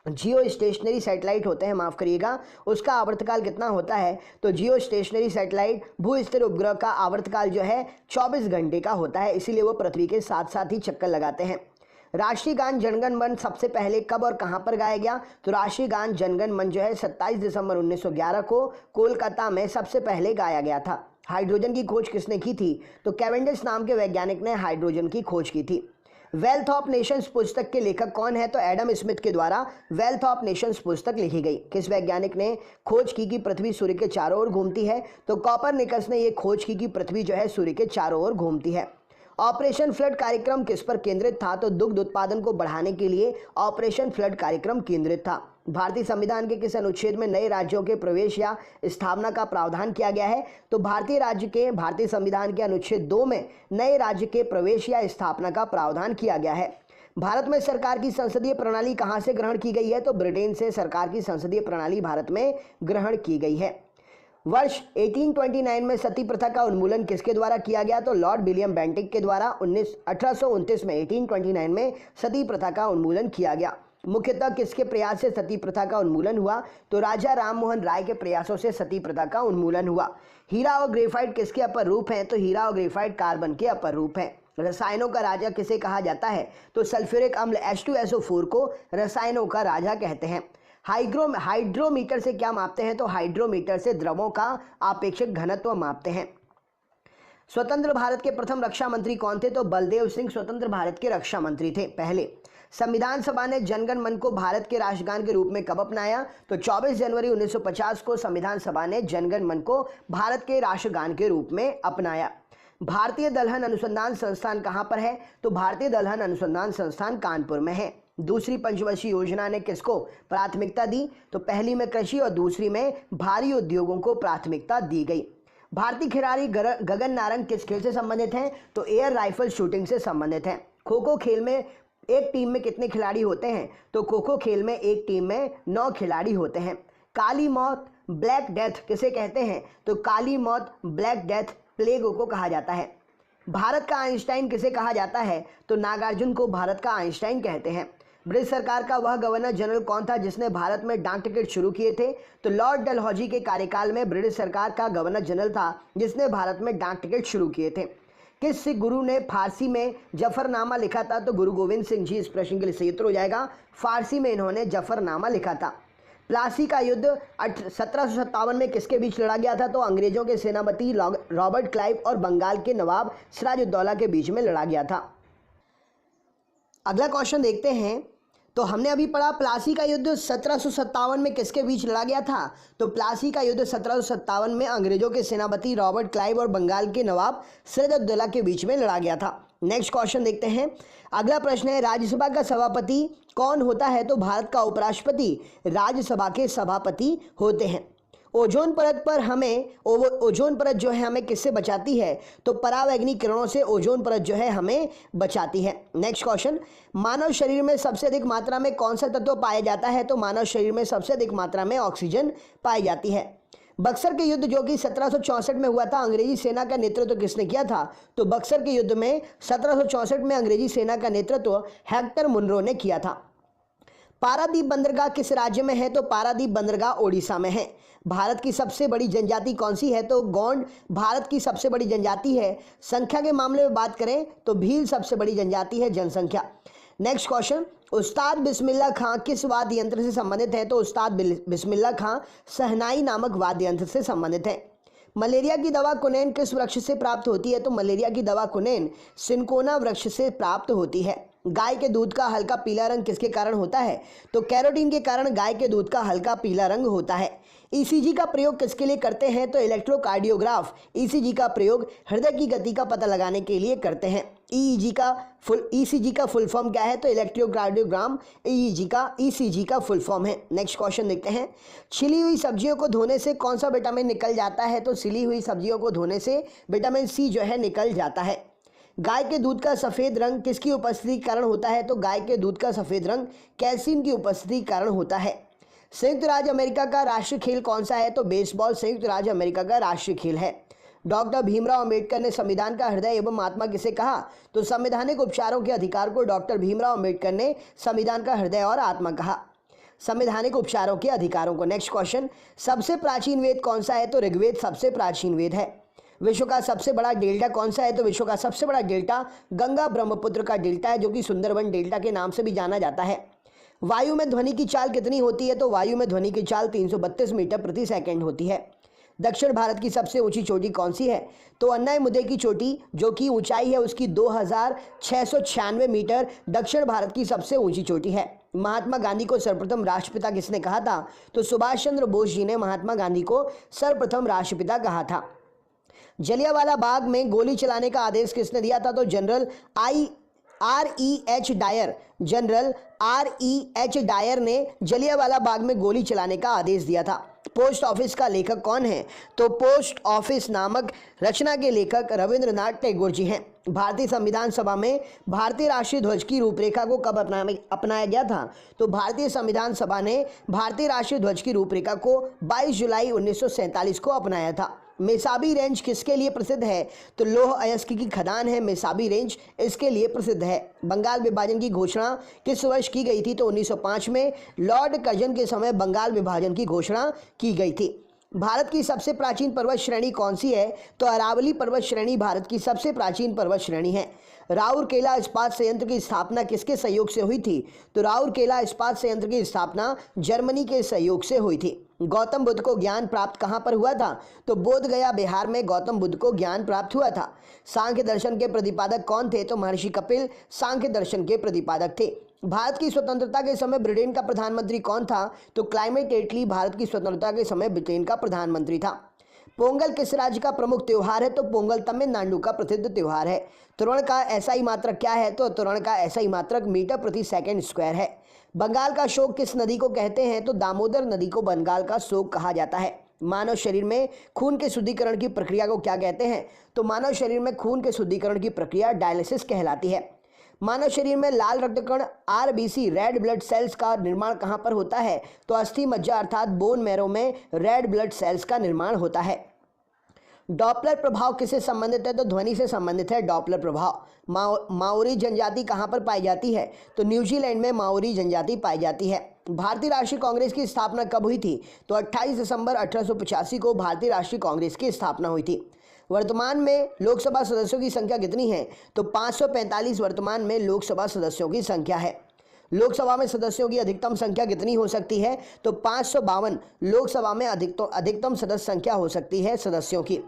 जियो स्टेशनरी सैटेलाइट होते हैं, माफ करिएगा, उसका आवर्तकाल कितना होता है? तो जियो स्टेशनरी सैटेलाइट भू स्थिर उपग्रह का आवर्तकाल जो है 24 घंटे का होता है, इसीलिए वो पृथ्वी के साथ साथ ही चक्कर लगाते हैं। राष्ट्रीय गान जनगण मन सबसे पहले कब और कहां पर गाया गया? तो राष्ट्रीय गान जनगण मन जो है 27 दिसंबर 1911 को कोलकाता में सबसे पहले गाया गया था। हाइड्रोजन की खोज किसने की थी? तो कैवेंडिश नाम के वैज्ञानिक ने हाइड्रोजन की खोज की थी। वेल्थ ऑफ नेशंस पुस्तक के लेखक कौन है? तो एडम स्मिथ के द्वारा वेल्थ ऑफ नेशंस पुस्तक लिखी गई। किस वैज्ञानिक ने खोज की कि पृथ्वी सूर्य के चारों ओर घूमती है? तो कॉपरनिकस ने यह खोज की कि पृथ्वी जो है सूर्य के चारों ओर घूमती है। ऑपरेशन फ्लड कार्यक्रम किस पर केंद्रित था? तो दुग्ध उत्पादन को बढ़ाने के लिए ऑपरेशन फ्लड कार्यक्रम केंद्रित था। भारतीय संविधान के किस अनुच्छेद में नए राज्यों के प्रवेश या स्थापना का प्रावधान किया गया है? तो भारतीय संविधान के अनुच्छेद 2 में नए राज्य के प्रवेश या स्थापना का प्रावधान किया गया है। भारत में सरकार की संसदीय प्रणाली कहां से ग्रहण की गई है? तो ब्रिटेन से सरकार की संसदीय प्रणाली भारत में ग्रहण की गई है। वर्ष 1829 में सती प्रथा का उन्मूलन किसके द्वारा किया गया? तो लॉर्ड विलियम बेंटिक के द्वारा 1829 में 1829 में सती प्रथा का उन्मूलन किया गया। मुख्यतः किसके प्रयास से सती प्रथा का उन्मूलन हुआ? तो राजा राममोहन राय के प्रयासों से सती प्रथा का उन्मूलन हुआ। हीरा और ग्रेफाइट किसके अपर रूप हैं? तो हीरा और ग्रेफाइट कार्बन के अपर रूप हैं। रसायनों का राजा किसे कहा जाता है? तो सल्फ्यूरिक अम्ल H2SO4 को रसायनों का राजा कहते हैं। हाइड्रोमीटर से क्या मापते हैं? तो हाइड्रोमीटर से द्रवों का आपेक्षिक घनत्व मापते हैं। स्वतंत्र भारत के प्रथम रक्षा मंत्री कौन थे? तो बलदेव सिंह स्वतंत्र भारत के रक्षा मंत्री थे पहले। संविधान सभा ने जनगण मन को भारत के राष्ट्रगान के रूप में कब अपनाया? तो 24 जनवरी 1950 को संविधान सभा ने जनगण मन को भारत के राष्ट्रगान के रूप में अपनाया। भारतीय दलहन अनुसंधान संस्थान कहां पर है? तो भारतीय दलहन अनुसंधान संस्थान कानपुर में है। दूसरी पंचवर्षीय योजना ने किसको प्राथमिकता दी? तो पहली में कृषि और दूसरी में भारी उद्योगों को प्राथमिकता दी गई। भारतीय खिलाड़ी गगन नारंग किस खेल से संबंधित हैं? तो एयर राइफल शूटिंग से संबंधित हैं। खो खो खेल में एक टीम में कितने खिलाड़ी होते हैं? तो खो खो खेल में एक टीम में 9 खिलाड़ी होते हैं। काली मौत ब्लैक डेथ किसे कहते हैं? तो काली मौत ब्लैक डेथ प्लेग को कहा जाता है। भारत का आइंस्टाइन किसे कहा जाता है? तो नागार्जुन को भारत का आइंस्टाइन कहते हैं। ब्रिटिश सरकार का वह गवर्नर जनरल कौन था जिसने भारत में डाक टिकट शुरू किए थे? तो लॉर्ड डलहौजी के कार्यकाल में ब्रिटिश सरकार का गवर्नर जनरल था जिसने भारत में डाक टिकट शुरू किए थे। किस सिख गुरु ने फारसी में जफरनामा लिखा था? तो गुरु गोविंद सिंह जी। इस प्रश्न के लिए सही उत्तर हो जाएगा फारसी में इन्होंने जफरनामा लिखा था। प्लासी का युद्ध 1757 में किसके बीच लड़ा गया था? तो अंग्रेजों के सेनापति रॉबर्ट क्लाइव और बंगाल के नवाब सिराजुद्दौला के बीच में लड़ा गया था। अगला क्वेश्चन देखते हैं। तो हमने अभी पढ़ा प्लासी का युद्ध 1757 में किसके बीच लड़ा गया था? तो प्लासी का युद्ध 1757 में अंग्रेजों के सेनापति रॉबर्ट क्लाइव और बंगाल के नवाब सिराजुद्दौला के बीच में लड़ा गया था। नेक्स्ट क्वेश्चन देखते हैं। अगला प्रश्न है, राज्यसभा का सभापति कौन होता है? तो भारत का उपराष्ट्रपति राज्यसभा के सभापति होते हैं। ओजोन परत पर हमें ओजोन परत जो है हमें किससे बचाती है? तो परावैंगनी किरणों से ओजोन परत जो है हमें बचाती है। नेक्स्ट क्वेश्चन, मानव शरीर में सबसे अधिक मात्रा में कौन सा तत्व पाया जाता है? तो मानव शरीर में सबसे अधिक मात्रा में ऑक्सीजन पाई जाती है। बक्सर के युद्ध जो कि 1764 में हुआ था, अंग्रेजी सेना का नेतृत्व किसने किया था? तो बक्सर के युद्ध में 1764 में अंग्रेजी सेना का नेतृत्व हेक्टर मुनरो ने किया था। पारादीप बंदरगाह किस राज्य में है? तो पारादीप बंदरगाह ओडिशा में है। भारत की सबसे बड़ी जनजाति कौन सी है? तो गोंड भारत की सबसे बड़ी जनजाति है। संख्या के मामले में बात करें तो भील सबसे बड़ी जनजाति है जनसंख्या। नेक्स्ट क्वेश्चन, उस्ताद बिस्मिल्लाह खां किस वाद्य यंत्र से संबंधित है? तो उस्ताद बिस्मिल्लाह खां शहनाई नामक वाद्य यंत्र से संबंधित है। मलेरिया की दवा कुनैन किस वृक्ष से प्राप्त होती है? तो मलेरिया की दवा कुनैन सिनकोना वृक्ष से प्राप्त होती है। गाय के दूध का हल्का पीला रंग किसके कारण होता है? तो कैरोटीन के कारण गाय के दूध का हल्का पीला रंग होता है। ईसीजी का प्रयोग किसके लिए करते हैं? तो इलेक्ट्रोकार्डियोग्राफ ईसीजी का प्रयोग हृदय की गति का पता लगाने के लिए करते हैं। ईसीजी का फुल फॉर्म क्या है? तो इलेक्ट्रोकार्डियोग्राम ईसीजी का फुल फॉर्म है। नेक्स्ट क्वेश्चन देखते हैं। छिली हुई सब्जियों को धोने से कौन सा विटामिन निकल जाता है? तो छिली हुई सब्जियों को धोने से विटामिन सी जो है निकल जाता है। गाय के दूध का सफ़ेद रंग किसकी उपस्थिति के कारण होता है? तो गाय के दूध का सफ़ेद रंग कैल्शियम की उपस्थिति के कारण होता है। संयुक्त राज्य अमेरिका का राष्ट्रीय खेल कौन सा है? तो बेसबॉल संयुक्त राज्य अमेरिका का राष्ट्रीय खेल है। डॉक्टर भीमराव अंबेडकर ने संविधान का हृदय एवं आत्मा किसे कहा? तो संवैधानिक उपचारों के अधिकार को डॉक्टर भीमराव अंबेडकर ने संविधान का हृदय और आत्मा कहा। संवैधानिक उपचारों के अधिकारों को। नेक्स्ट क्वेश्चन, सबसे प्राचीन वेद कौन सा है? तो ऋग्वेद सबसे प्राचीन वेद है। विश्व का सबसे बड़ा डेल्टा कौन सा है? तो विश्व का सबसे बड़ा डेल्टा गंगा ब्रह्मपुत्र का डेल्टा है, जो कि सुंदरबन डेल्टा के नाम से भी जाना जाता है। वायु में ध्वनि की चाल कितनी होती है? तो वायु में ध्वनि की चाल 332 मीटर प्रति सेकंड होती है। दक्षिण भारत की सबसे ऊंची चोटी कौन सी है? तो अन्नाईमुदे की चोटी, जो कि ऊंचाई है उसकी 2696 मीटर, दक्षिण भारत की सबसे ऊंची चोटी है। महात्मा गांधी को सर्वप्रथम राष्ट्रपिता किसने कहा था? तो सुभाष चंद्र बोस जी ने महात्मा गांधी को सर्वप्रथम राष्ट्रपिता कहा था। जलियांवाला बाग में गोली चलाने का आदेश किसने दिया था? तो जनरल R.E.H. डायर ने जलियांवाला बाग में गोली चलाने का आदेश दिया था। पोस्ट ऑफिस का लेखक कौन है? तो पोस्ट ऑफिस नामक रचना के लेखक रविंद्रनाथ टैगोर जी हैं। भारतीय संविधान सभा में भारतीय राष्ट्रीय ध्वज की रूपरेखा को कब अपनाया गया था? तो भारतीय संविधान सभा ने भारतीय राष्ट्रीय ध्वज की रूपरेखा को 22 जुलाई 1947 को अपनाया था। मेसाबी रेंज किसके लिए प्रसिद्ध है? तो लौह अयस्क की खदान है मेसाबी रेंज, इसके लिए प्रसिद्ध है। बंगाल विभाजन की घोषणा किस वर्ष की गई थी? तो 1905 में लॉर्ड कर्जन के समय बंगाल विभाजन की घोषणा की गई थी। भारत की सबसे प्राचीन पर्वत श्रेणी कौन सी है? तो अरावली पर्वत श्रेणी भारत की सबसे प्राचीन पर्वत श्रेणी है। राउरकेला इस्पात संयंत्र की स्थापना किसके सहयोग से हुई थी? तो राउरकेला इस्पात संयंत्र की स्थापना जर्मनी के सहयोग से हुई थी। गौतम बुद्ध को ज्ञान प्राप्त कहाँ पर हुआ था? तो बोध गया बिहार में गौतम बुद्ध को ज्ञान प्राप्त हुआ था। सांख्य दर्शन के प्रतिपादक कौन थे? तो महर्षि कपिल सांख्य दर्शन के प्रतिपादक थे। भारत की स्वतंत्रता के समय ब्रिटेन का प्रधानमंत्री कौन था? तो क्लाइमेट एटली भारत की स्वतंत्रता के समय ब्रिटेन का प्रधानमंत्री था। पोंगल किस राज्य का प्रमुख त्यौहार है? तो पोंगल तमिलनाडु का प्रसिद्ध त्यौहार है। त्वरण का एसआई मात्रक क्या है? तो त्वरण का एसआई मात्रक मीटर प्रति सेकंड स्क्वायर है। बंगाल का शोक किस नदी को कहते हैं? तो दामोदर नदी को बंगाल का शोक कहा जाता है। मानव शरीर में खून के शुद्धिकरण की प्रक्रिया को क्या कहते हैं? तो मानव शरीर में खून के शुद्धिकरण की प्रक्रिया डायलिसिस कहलाती है। मानव शरीर में लाल रक्तकण आरबीसी रेड ब्लड सेल्स का निर्माण कहाँ पर होता है? तो अस्थि मज्जा अर्थात बोन मैरो में रेड ब्लड सेल्स का निर्माण होता है। डॉपलर प्रभाव किससे संबंधित है? तो ध्वनि से संबंधित है डॉपलर प्रभाव। माओरी जनजाति कहाँ पर पाई जाती है? तो न्यूजीलैंड में माओरी जनजाति पाई जाती है। भारतीय राष्ट्रीय कांग्रेस की स्थापना कब हुई थी? तो 28 दिसंबर 1885 को भारतीय राष्ट्रीय कांग्रेस की स्थापना हुई थी। वर्तमान में लोकसभा सदस्यों की संख्या कितनी है? तो 545 वर्तमान में लोकसभा सदस्यों की संख्या है। लोकसभा में सदस्यों की अधिकतम संख्या कितनी हो सकती है? तो 552 लोकसभा में अधिकतम सदस्य संख्या हो सकती है सदस्यों की।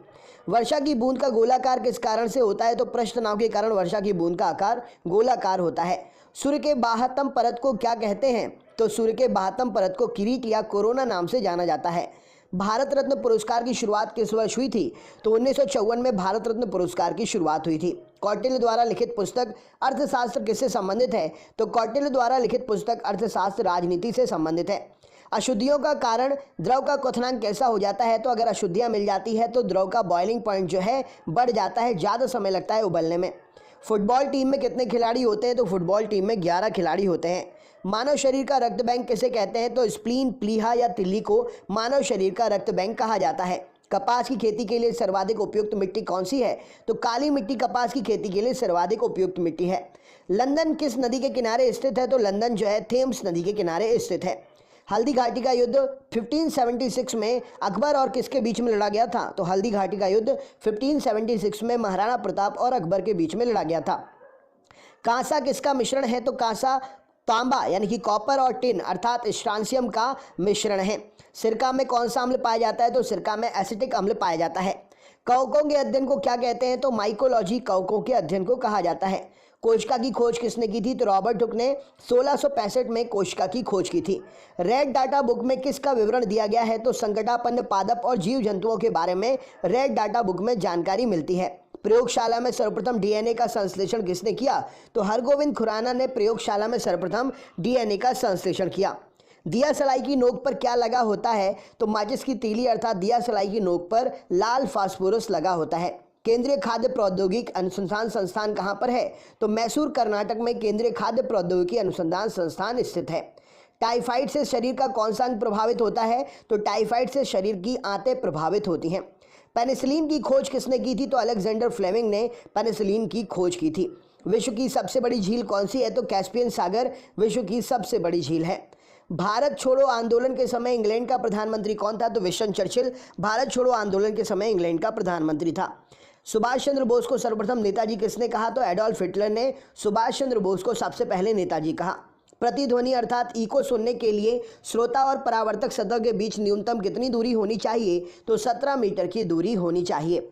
वर्षा की बूंद का गोलाकार किस कारण से होता है? तो पृष्ठ तनाव के कारण वर्षा की बूंद का आकार गोलाकार होता है। सूर्य के बाह्यतम परत को क्या कहते हैं? तो सूर्य के बाह्यतम परत को किरीट या कोरोना नाम से जाना जाता है। भारत रत्न पुरस्कार की शुरुआत किस वर्ष हुई थी? तो 1954 में भारत रत्न पुरस्कार की शुरुआत हुई थी। कौटिल्य द्वारा लिखित पुस्तक अर्थशास्त्र किससे संबंधित है? तो कौटिल्य द्वारा लिखित पुस्तक अर्थशास्त्र राजनीति से संबंधित है। अशुद्धियों का कारण द्रव का क्वथनांक कैसा हो जाता है? तो अगर अशुद्धियां मिल जाती है तो द्रव का बॉइलिंग पॉइंट जो है बढ़ जाता है, ज़्यादा समय लगता है उबलने में। फुटबॉल टीम में कितने खिलाड़ी होते हैं? तो फुटबॉल टीम में 11 खिलाड़ी होते हैं। मानव शरीर का रक्त बैंक किसे कहते हैं? तो स्प्लीन, प्लीहा या तिल्ली को मानव शरीर का रक्त बैंक कहा जाता है। कपास की खेती के लिए सर्वाधिक उपयुक्त मिट्टी कौन सी है? तो काली मिट्टी कपास की खेती के लिए सर्वाधिक उपयुक्त मिट्टी है। लंदन किस नदी के किनारे स्थित है? तो लंदन जो है थेम्स नदी के किनारे स्थित है। हल्दी घाटी का युद्ध 1576 में अकबर और किसके बीच में लड़ा गया था? तो हल्दी घाटी का युद्ध 1576 में महाराणा प्रताप और अकबर के बीच में लड़ा गया था। कांसा किसका मिश्रण है? तो कांसा तांबा यानी कि कॉपर और टिन अर्थात स्ट्रांसियम का मिश्रण है। सिरका में कौन सा अम्ल पाया जाता है? तो सिरका में एसिटिक अम्ल पाया जाता है। कवकों के अध्ययन को क्या कहते हैं? तो माइकोलॉजी कवकों के अध्ययन को कहा जाता है। कोशिका की खोज किसने की थी? तो रॉबर्ट हुक ने 1665 में कोशिका की खोज की थी। रेड डाटा बुक में किसका विवरण दिया गया है? तो संकटापन्न पादप और जीव जंतुओं के बारे में रेड डाटा बुक में जानकारी मिलती है। प्रयोगशाला में सर्वप्रथम डीएनए का संश्लेषण किसने किया? तो हरगोविंद खुराना ने प्रयोगशाला में सर्वप्रथम डीएनए का संश्लेषण किया। दिया सलाई की नोक पर क्या लगा होता है? तो माचिस की तीली अर्थात दिया सलाई की नोक पर लाल फास्फोरस लगा होता है। केंद्रीय खाद्य प्रौद्योगिकी अनुसंधान संस्थान कहाँ पर है? तो मैसूर कर्नाटक में केंद्रीय खाद्य प्रौद्योगिकी अनुसंधान संस्थान स्थित है। टाइफाइड से शरीर का कौन सा अंग प्रभावित होता है? तो टाइफाइड से शरीर की आंतें प्रभावित होती हैं। पेनिसिलिन की खोज किसने की थी? तो अलेक्जेंडर फ्लेमिंग ने पेनिसिलिन की खोज की थी। विश्व की सबसे बड़ी झील कौन सी है? तो कैस्पियन सागर विश्व की सबसे बड़ी झील है। भारत छोड़ो आंदोलन के समय इंग्लैंड का प्रधानमंत्री कौन था? तो विंस्टन चर्चिल भारत छोड़ो आंदोलन के समय इंग्लैंड का प्रधानमंत्री था। सुभाष चंद्र बोस को सर्वप्रथम नेताजी किसने कहा? तो एडोल्फ हिटलर ने सुभाष चंद्र बोस को सबसे पहले नेताजी कहा। प्रतिध्वनि अर्थात इको सुनने के लिए श्रोता और परावर्तक सतह के बीच न्यूनतम कितनी दूरी होनी चाहिए? तो 17 मीटर की दूरी होनी चाहिए।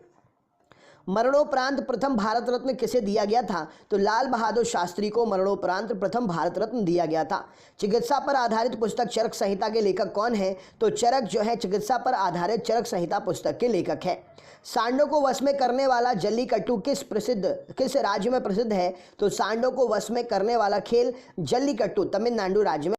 मरणोपरांत प्रथम भारत रत्न किसे दिया गया था? तो लाल बहादुर शास्त्री को मरणोपरांत प्रथम भारत रत्न दिया गया था। चिकित्सा पर आधारित पुस्तक चरक संहिता के लेखक कौन है? तो चरक जो है चिकित्सा पर आधारित चरक संहिता पुस्तक के लेखक है। सांडों को वश में करने वाला जल्लीकट्टू किस राज्य में प्रसिद्ध है? तो सांडों को वश में करने वाला खेल जल्लीकट्टू तमिलनाडु राज्य में